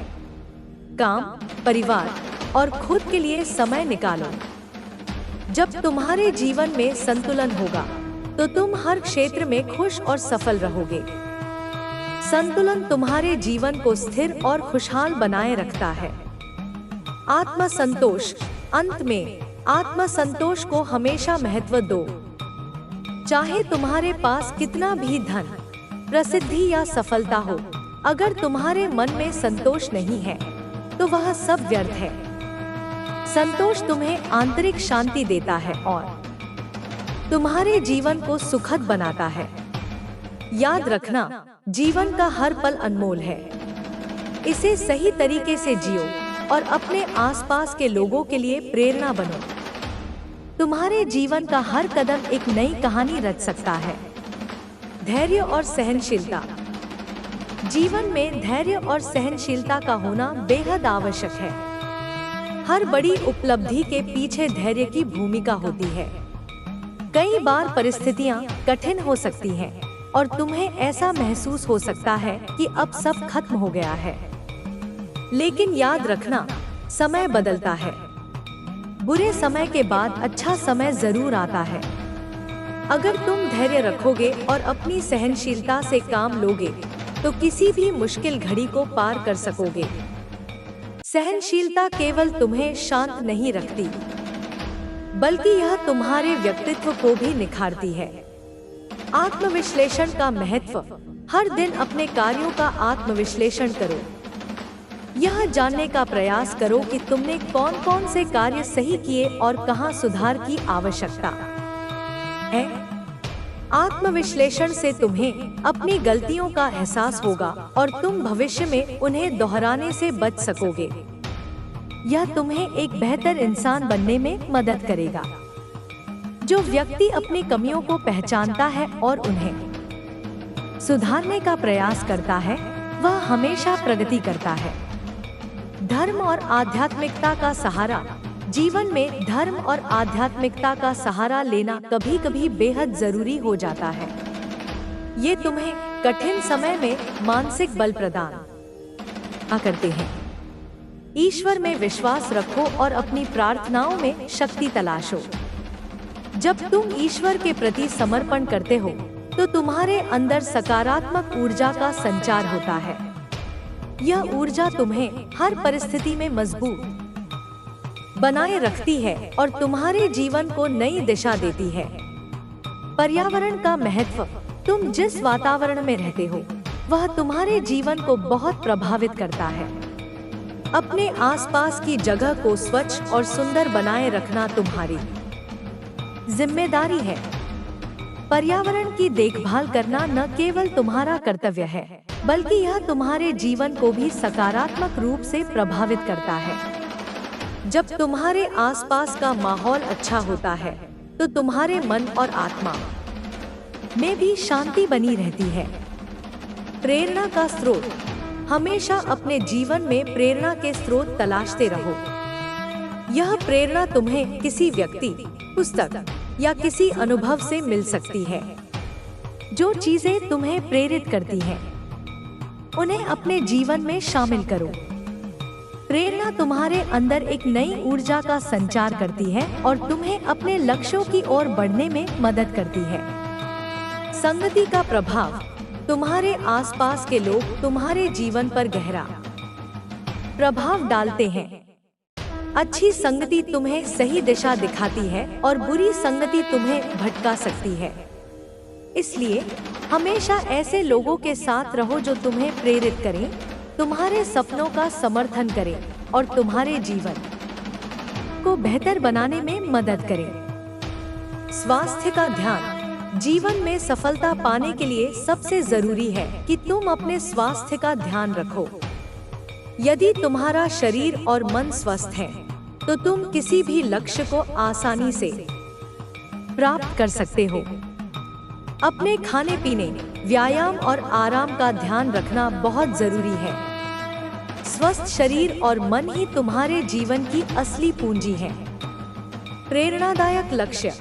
काम, परिवार और खुद के लिए समय निकालो। जब तुम्हारे जीवन में संतुलन होगा तो तुम हर क्षेत्र में खुश और सफल रहोगे। संतुलन तुम्हारे जीवन को स्थिर और खुशहाल बनाए रखता है। आत्मसंतोष। अंत में आत्मसंतोष को हमेशा महत्व दो। चाहे तुम्हारे पास कितना भी धन, प्रसिद्धि या सफलता हो, अगर तुम्हारे मन में संतोष नहीं है तो वह सब व्यर्थ है। संतोष तुम्हें आंतरिक शांति देता है और तुम्हारे जीवन को सुखद बनाता है। याद रखना, जीवन का हर पल अनमोल है। इसे सही तरीके से जियो और अपने आसपास के लोगों के लिए प्रेरणा बनो। तुम्हारे जीवन का हर कदम एक नई कहानी रच सकता है। धैर्य और सहनशीलता। जीवन में धैर्य और सहनशीलता का होना बेहद आवश्यक है। हर बड़ी उपलब्धि के पीछे धैर्य की भूमिका होती है। कई बार परिस्थितियां कठिन हो सकती हैं और तुम्हें ऐसा महसूस हो सकता है कि अब सब खत्म हो गया है। लेकिन याद रखना, समय बदलता है। बुरे समय के बाद अच्छा समय जरूर आता है। अगर तुम धैर्य रखोगे और अपनी सहनशीलता से काम लोगे तो किसी भी मुश्किल घड़ी को पार कर सकोगे। सहनशीलता केवल तुम्हें शांत नहीं रखती, बल्कि यह तुम्हारे व्यक्तित्व को भी निखारती है। आत्मविश्लेषण का महत्व। हर दिन अपने कार्यों का आत्मविश्लेषण करो। यह जानने का प्रयास करो कि तुमने कौन कौन से कार्य सही किए और कहां सुधार की आवश्यकता है। आत्मविश्लेषण से तुम्हें अपनी गलतियों का एहसास होगा और तुम भविष्य में उन्हें दोहराने से बच सकोगे। यह तुम्हें एक बेहतर इंसान बनने में मदद करेगा। जो व्यक्ति अपनी कमियों को पहचानता है और उन्हें सुधारने का प्रयास करता है, वह हमेशा प्रगति करता है। धर्म और आध्यात्मिकता का सहारा। जीवन में धर्म और आध्यात्मिकता का सहारा लेना कभी कभी बेहद जरूरी हो जाता है। ये तुम्हें कठिन समय में मानसिक बल प्रदान करते हैं। ईश्वर में विश्वास रखो और अपनी प्रार्थनाओं में शक्ति तलाशो। जब तुम ईश्वर के प्रति समर्पण करते हो तो तुम्हारे अंदर सकारात्मक ऊर्जा का संचार होता है। यह ऊर्जा तुम्हें हर परिस्थिति में मजबूत बनाए रखती है और तुम्हारे जीवन को नई दिशा देती है। पर्यावरण का महत्व। तुम जिस वातावरण में रहते हो वह तुम्हारे जीवन को बहुत प्रभावित करता है। अपने आसपास की जगह को स्वच्छ और सुंदर बनाए रखना तुम्हारी जिम्मेदारी है। पर्यावरण की देखभाल करना न केवल तुम्हारा कर्तव्य है, बल्कि यह तुम्हारे जीवन को भी सकारात्मक रूप से प्रभावित करता है। जब तुम्हारे आसपास का माहौल अच्छा होता है तो तुम्हारे मन और आत्मा में भी शांति बनी रहती है। प्रेरणा का स्रोत। हमेशा अपने जीवन में प्रेरणा के स्रोत तलाशते रहो। यह प्रेरणा तुम्हें किसी व्यक्ति, पुस्तक या किसी अनुभव से मिल सकती है। जो चीजें तुम्हें प्रेरित करती हैं, उन्हें अपने जीवन में शामिल करो। प्रेरणा तुम्हारे अंदर एक नई ऊर्जा का संचार करती है और तुम्हें अपने लक्ष्यों की ओर बढ़ने में मदद करती है। संगति का प्रभाव। तुम्हारे आसपास के लोग तुम्हारे जीवन पर गहरा प्रभाव डालते हैं। अच्छी संगति तुम्हें सही दिशा दिखाती है और बुरी संगति तुम्हें भटका सकती है। इसलिए हमेशा ऐसे लोगों के साथ रहो जो तुम्हें प्रेरित करें, तुम्हारे सपनों का समर्थन करें और तुम्हारे जीवन को बेहतर बनाने में मदद करें। स्वास्थ्य का ध्यान। जीवन में सफलता पाने के लिए सबसे जरूरी है कि तुम अपने स्वास्थ्य का ध्यान रखो। यदि तुम्हारा शरीर और मन स्वस्थ है तो तुम किसी भी लक्ष्य को आसानी से प्राप्त कर सकते हो। अपने खाने पीने, व्यायाम और आराम का ध्यान रखना बहुत जरूरी है। स्वस्थ शरीर और मन ही तुम्हारे जीवन की असली पूंजी है। प्रेरणादायक लक्ष्य।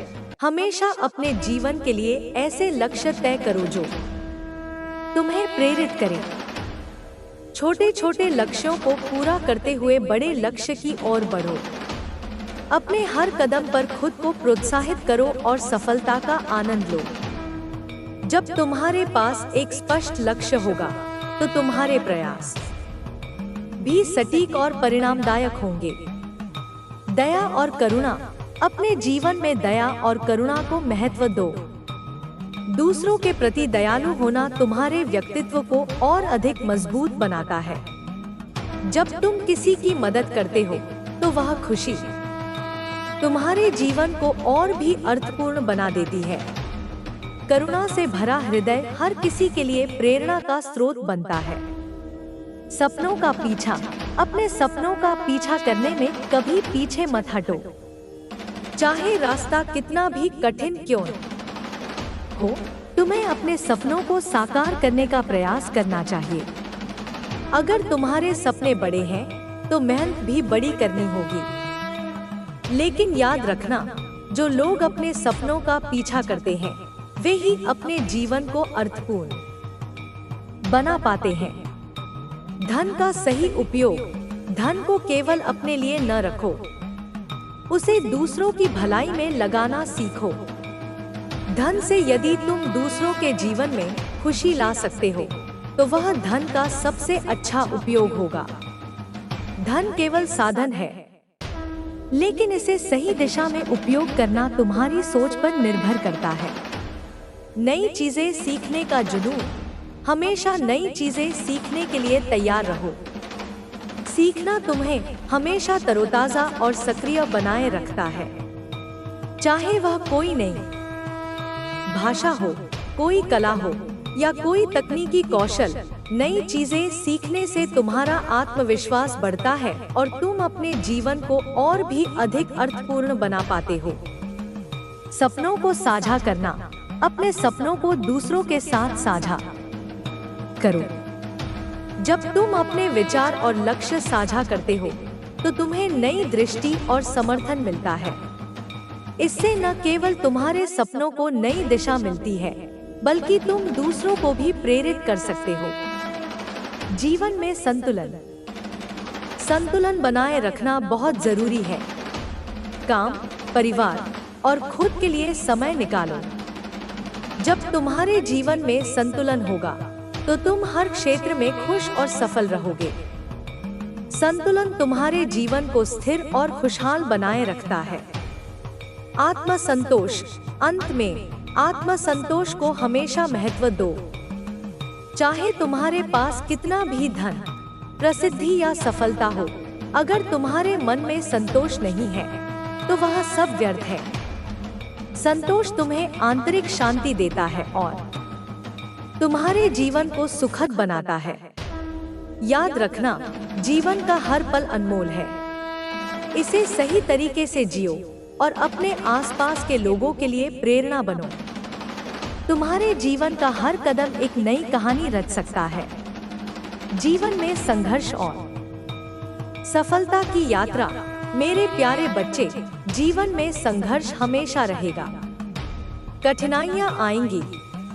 हमेशा अपने जीवन के लिए ऐसे लक्ष्य तय करो जो तुम्हें प्रेरित करें। छोटे छोटे लक्ष्यों को पूरा करते हुए बड़े लक्ष्य की ओर बढ़ो। अपने हर कदम पर खुद को प्रोत्साहित करो और सफलता का आनंद लो। जब तुम्हारे पास एक स्पष्ट लक्ष्य होगा तो तुम्हारे प्रयास भी सटीक और परिणामदायक होंगे। दया और करुणा। अपने जीवन में दया और करुणा को महत्व दो। दूसरों के प्रति दयालु होना तुम्हारे व्यक्तित्व को और अधिक मजबूत बनाता है। जब तुम किसी की मदद करते हो तो वह खुशी तुम्हारे जीवन को और भी अर्थपूर्ण बना देती है। करुणा से भरा हृदय हर किसी के लिए प्रेरणा का स्रोत बनता है। सपनों का पीछा। अपने सपनों का पीछा करने में कभी पीछे मत हटो। चाहे रास्ता कितना भी कठिन क्यों हो, तुम्हें अपने सपनों को साकार करने का प्रयास करना चाहिए। अगर तुम्हारे सपने बड़े हैं तो मेहनत भी बड़ी करनी होगी। लेकिन याद रखना, जो लोग अपने सपनों का पीछा करते हैं वे ही अपने जीवन को अर्थपूर्ण बना पाते हैं। धन का सही उपयोग। धन को केवल अपने लिए न रखो, उसे दूसरों की भलाई में लगाना सीखो। धन से यदि तुम दूसरों के जीवन में खुशी ला सकते हो तो वह धन का सबसे अच्छा उपयोग होगा। धन केवल साधन है, लेकिन इसे सही दिशा में उपयोग करना तुम्हारी सोच पर निर्भर करता है। नई चीजें सीखने का जुनून। हमेशा नई चीजें सीखने के लिए तैयार रहो। सीखना तुम्हें हमेशा तरोताजा और सक्रिय बनाए रखता है। चाहे वह कोई नई भाषा हो, कोई कला हो या कोई तकनीकी कौशल, नई चीजें सीखने से तुम्हारा आत्मविश्वास बढ़ता है और तुम अपने जीवन को और भी अधिक अर्थपूर्ण बना पाते हो। सपनों को साझा करना। अपने सपनों को दूसरों के साथ साझा करो। जब तुम अपने विचार और लक्ष्य साझा करते हो तो तुम्हें नई दृष्टि और समर्थन मिलता है। इससे न केवल तुम्हारे सपनों को नई दिशा मिलती है, बल्कि तुम दूसरों को भी प्रेरित कर सकते हो। जीवन में संतुलन। संतुलन बनाए रखना बहुत जरूरी है। काम, परिवार और खुद के लिए समय निकालो। जब तुम्हारे जीवन में संतुलन होगा तो तुम हर क्षेत्र में खुश और सफल रहोगे। संतुलन तुम्हारे जीवन को स्थिर और खुशहाल बनाए रखता है। आत्मसंतोष। अंत में आत्मसंतोष को हमेशा महत्व दो। चाहे तुम्हारे पास कितना भी धन, प्रसिद्धि या सफलता हो, अगर तुम्हारे मन में संतोष नहीं है तो वह सब व्यर्थ है। संतोष तुम्हें आंतरिक शांति देता है और तुम्हारे जीवन को सुखद बनाता है। याद रखना, जीवन का हर पल अनमोल है। इसे सही तरीके से जियो और अपने आसपास के लोगों के लिए प्रेरणा बनो। तुम्हारे जीवन का हर कदम एक नई कहानी रच सकता है। जीवन में संघर्ष और सफलता की यात्रा। मेरे प्यारे बच्चे, जीवन में संघर्ष हमेशा रहेगा। कठिनाइयां आएंगी,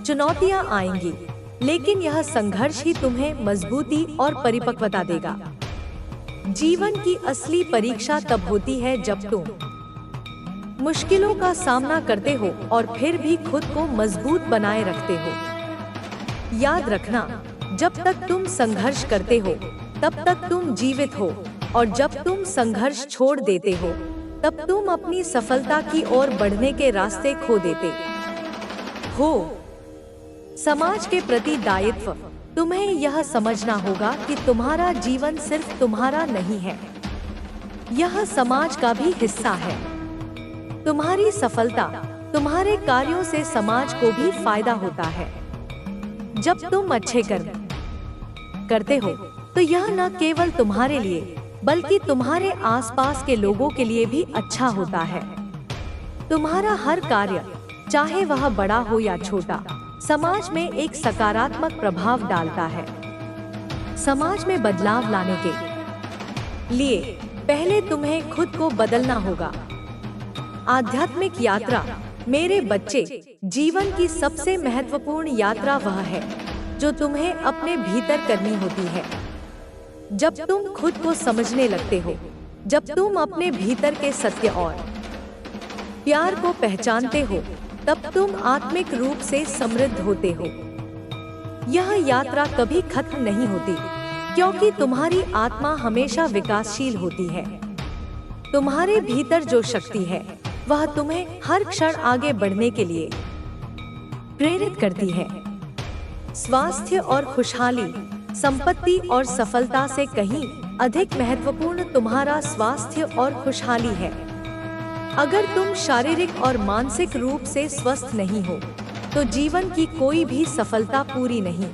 चुनौतियां आएंगी, लेकिन यह संघर्ष ही तुम्हें मजबूती और परिपक्वता देगा। जीवन की असली परीक्षा तब होती है जब तुम मुश्किलों का सामना करते हो और फिर भी खुद को मजबूत बनाए रखते हो। याद रखना, जब तक तुम संघर्ष करते हो तब तक तुम जीवित हो, और जब तुम संघर्ष छोड़ देते हो तब तुम अपनी सफलता की ओर बढ़ने के रास्ते खो देते हो। समाज के प्रति दायित्व। तुम्हें यह समझना होगा कि तुम्हारा जीवन सिर्फ तुम्हारा नहीं है, यह समाज का भी हिस्सा है। तुम्हारी सफलता, तुम्हारे कार्यों से समाज को भी फायदा होता है। जब तुम अच्छे कर्म करते हो तो यह न केवल तुम्हारे लिए बल्कि तुम्हारे आसपास के लोगों के लिए भी अच्छा होता है। तुम्हारा हर कार्य, चाहे वह बड़ा हो या छोटा, समाज में एक सकारात्मक प्रभाव डालता है। समाज में बदलाव लाने के लिए पहले तुम्हें खुद को बदलना होगा। आध्यात्मिक यात्रा मेरे बच्चे, जीवन की सबसे महत्वपूर्ण यात्रा वह है जो तुम्हें अपने भीतर करनी होती है। जब तुम खुद को समझने लगते हो, जब तुम अपने भीतर के सत्य और प्यार को पहचानते हो, तब तुम आत्मिक रूप से समृद्ध होते हो। यह यात्रा कभी खत्म नहीं होती, क्योंकि तुम्हारी आत्मा हमेशा विकासशील होती है। तुम्हारे भीतर जो शक्ति है, वह तुम्हें हर क्षण आगे बढ़ने के लिए प्रेरित करती है। स्वास्थ्य और खुशहाली, संपत्ति और सफलता से कहीं अधिक महत्वपूर्ण तुम्हारा स्वास्थ्य और खुशहाली है। अगर तुम शारीरिक और मानसिक रूप से स्वस्थ नहीं हो, तो जीवन की कोई भी सफलता पूरी नहीं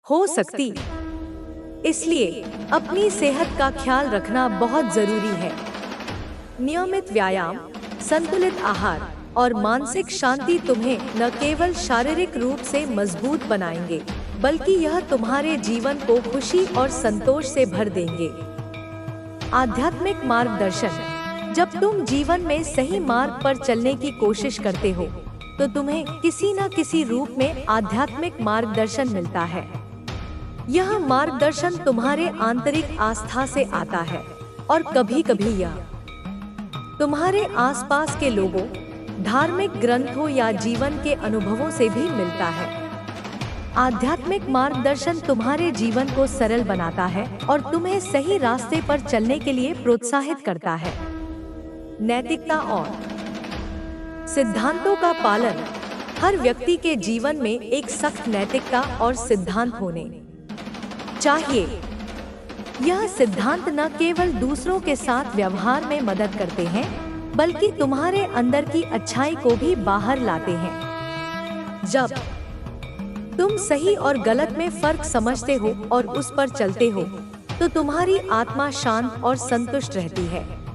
हो सकती। इसलिए अपनी सेहत का ख्याल रखना बहुत जरूरी है। नियमित व्यायाम, संतुलित आहार और मानसिक शांति तुम्हें न केवल शारीरिक रूप से मजबूत बनाएंगे, बल्कि यह तुम्हारे जीवन को खुशी और संतोष से भर देंगे। आध्यात्मिक मार्गदर्शन, जब तुम जीवन में सही मार्ग पर चलने की कोशिश करते हो, तो तुम्हें किसी न किसी रूप में आध्यात्मिक मार्गदर्शन मिलता है। यह मार्गदर्शन तुम्हारे आंतरिक आस्था से आता है और कभी-कभी यह तुम्हारे आसपास के लोगों, धार्मिक ग्रंथों या जीवन के अनुभवों से भी मिलता है। आध्यात्मिक मार्गदर्शन तुम्हारे जीवन को सरल बनाता है और तुम्हें सही रास्ते पर चलने के लिए प्रोत्साहित करता है। नैतिकता और सिद्धांतों का पालन, हर व्यक्ति के जीवन में एक सख्त नैतिकता और सिद्धांत होने चाहिए। यह सिद्धांत न केवल दूसरों के साथ व्यवहार में मदद करते हैं, बल्कि तुम्हारे अंदर की अच्छाई को भी बाहर लाते हैं। जब तुम सही और गलत में फर्क समझते हो और उस पर चलते हो, तो तुम्हारी आत्मा शांत और संतुष्ट रहती है।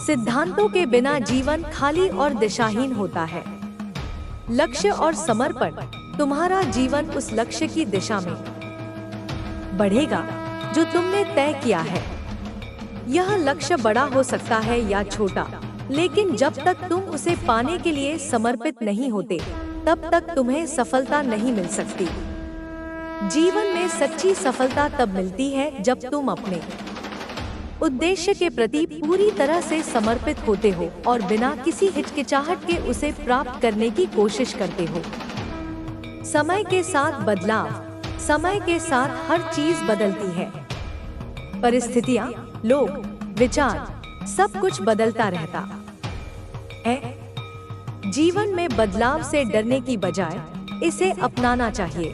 सिद्धांतों के बिना जीवन खाली और दिशाहीन होता है। लक्ष्य और समर्पण, तुम्हारा जीवन उस लक्ष्य की दिशा में बढ़ेगा जो तुमने तय किया है। यह लक्ष्य बड़ा हो सकता है या छोटा, लेकिन जब तक तुम उसे पाने के लिए समर्पित नहीं होते, तब तक तुम्हें सफलता नहीं मिल सकती। जीवन में सच्ची सफलता तब मिलती है जब तुम अपने उद्देश्य के प्रति पूरी तरह से समर्पित होते हो और बिना किसी हिचकिचाहट के उसे प्राप्त करने की कोशिश करते हो। समय के साथ बदलाव, समय के साथ हर चीज बदलती है। परिस्थितियाँ, लोग, विचार, सब कुछ बदलता रहता है। जीवन में बदलाव से डरने की बजाय इसे अपनाना चाहिए।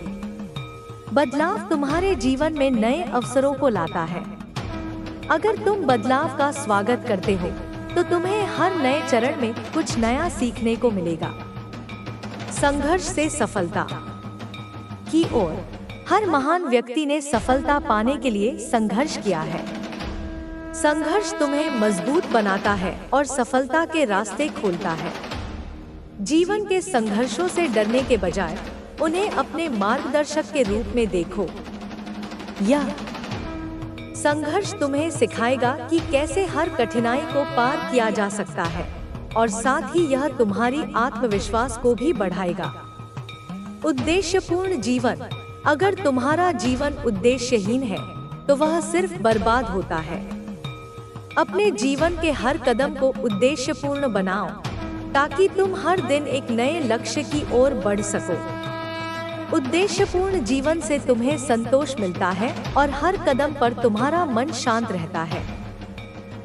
बदलाव तुम्हारे जीवन में नए अवसरों को लाता है। अगर तुम बदलाव का स्वागत करते हो, तो तुम्हें हर नए चरण में कुछ नया सीखने को मिलेगा। संघर्ष से सफलता की ओर, हर महान व्यक्ति ने सफलता पाने के लिए संघर्ष किया है। संघर्ष तुम्हें मजबूत बनाता है और सफलता के रास्ते खोलता है। जीवन के संघर्षों से डरने के बजाय उन्हें अपने मार्गदर्शक के रूप में देखो। यह संघर्ष तुम्हें सिखाएगा कि कैसे हर कठिनाई को पार किया जा सकता है, और साथ ही यह तुम्हारी आत्मविश्वास को भी बढ़ाएगा। उद्देश्यपूर्ण जीवन, अगर तुम्हारा जीवन उद्देश्यहीन है, तो वह सिर्फ बर्बाद होता है। अपने जीवन के हर कदम को उद्देश्यपूर्ण बनाओ, ताकि तुम हर दिन एक नए लक्ष्य की ओर बढ़ सको। उद्देश्यपूर्ण जीवन से तुम्हें संतोष मिलता है और हर कदम पर तुम्हारा मन शांत रहता है।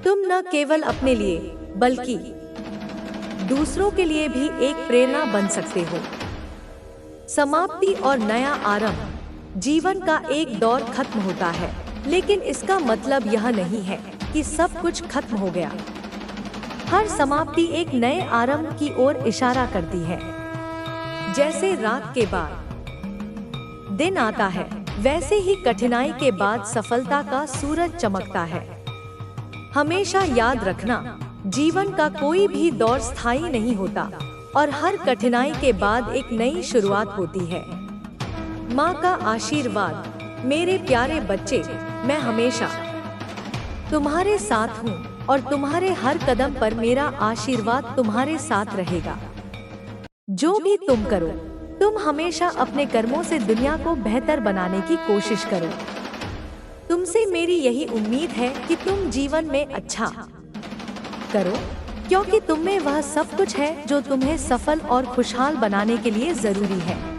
तुम न केवल अपने लिए, बल्कि दूसरों के लिए भी एक प्रेरणा बन सकते हो। समाप्ति और नया आरंभ, जीवन का एक दौर खत्म होता है, लेकिन इसका मतलब यह नहीं है कि सब कुछ खत्म हो गया। हर समाप्ति एक नए आरंभ की ओर इशारा करती है। जैसे रात के बाद दिन आता है, वैसे ही कठिनाई के बाद सफलता का सूरज चमकता है। हमेशा याद रखना, जीवन का कोई भी दौर स्थायी नहीं होता और हर कठिनाई के बाद एक नई शुरुआत होती है। माँ का आशीर्वाद। मेरे प्यारे बच्चे, मैं हमेशा तुम्हारे साथ हूँ और तुम्हारे हर कदम पर मेरा आशीर्वाद तुम्हारे साथ रहेगा। जो भी तुम करो, तुम हमेशा अपने कर्मों से दुनिया को बेहतर बनाने की कोशिश करो। तुमसे मेरी यही उम्मीद है कि तुम जीवन में अच्छा करो, क्योंकि तुम में वह सब कुछ है जो तुम्हें सफल और खुशहाल बनाने के लिए जरूरी है।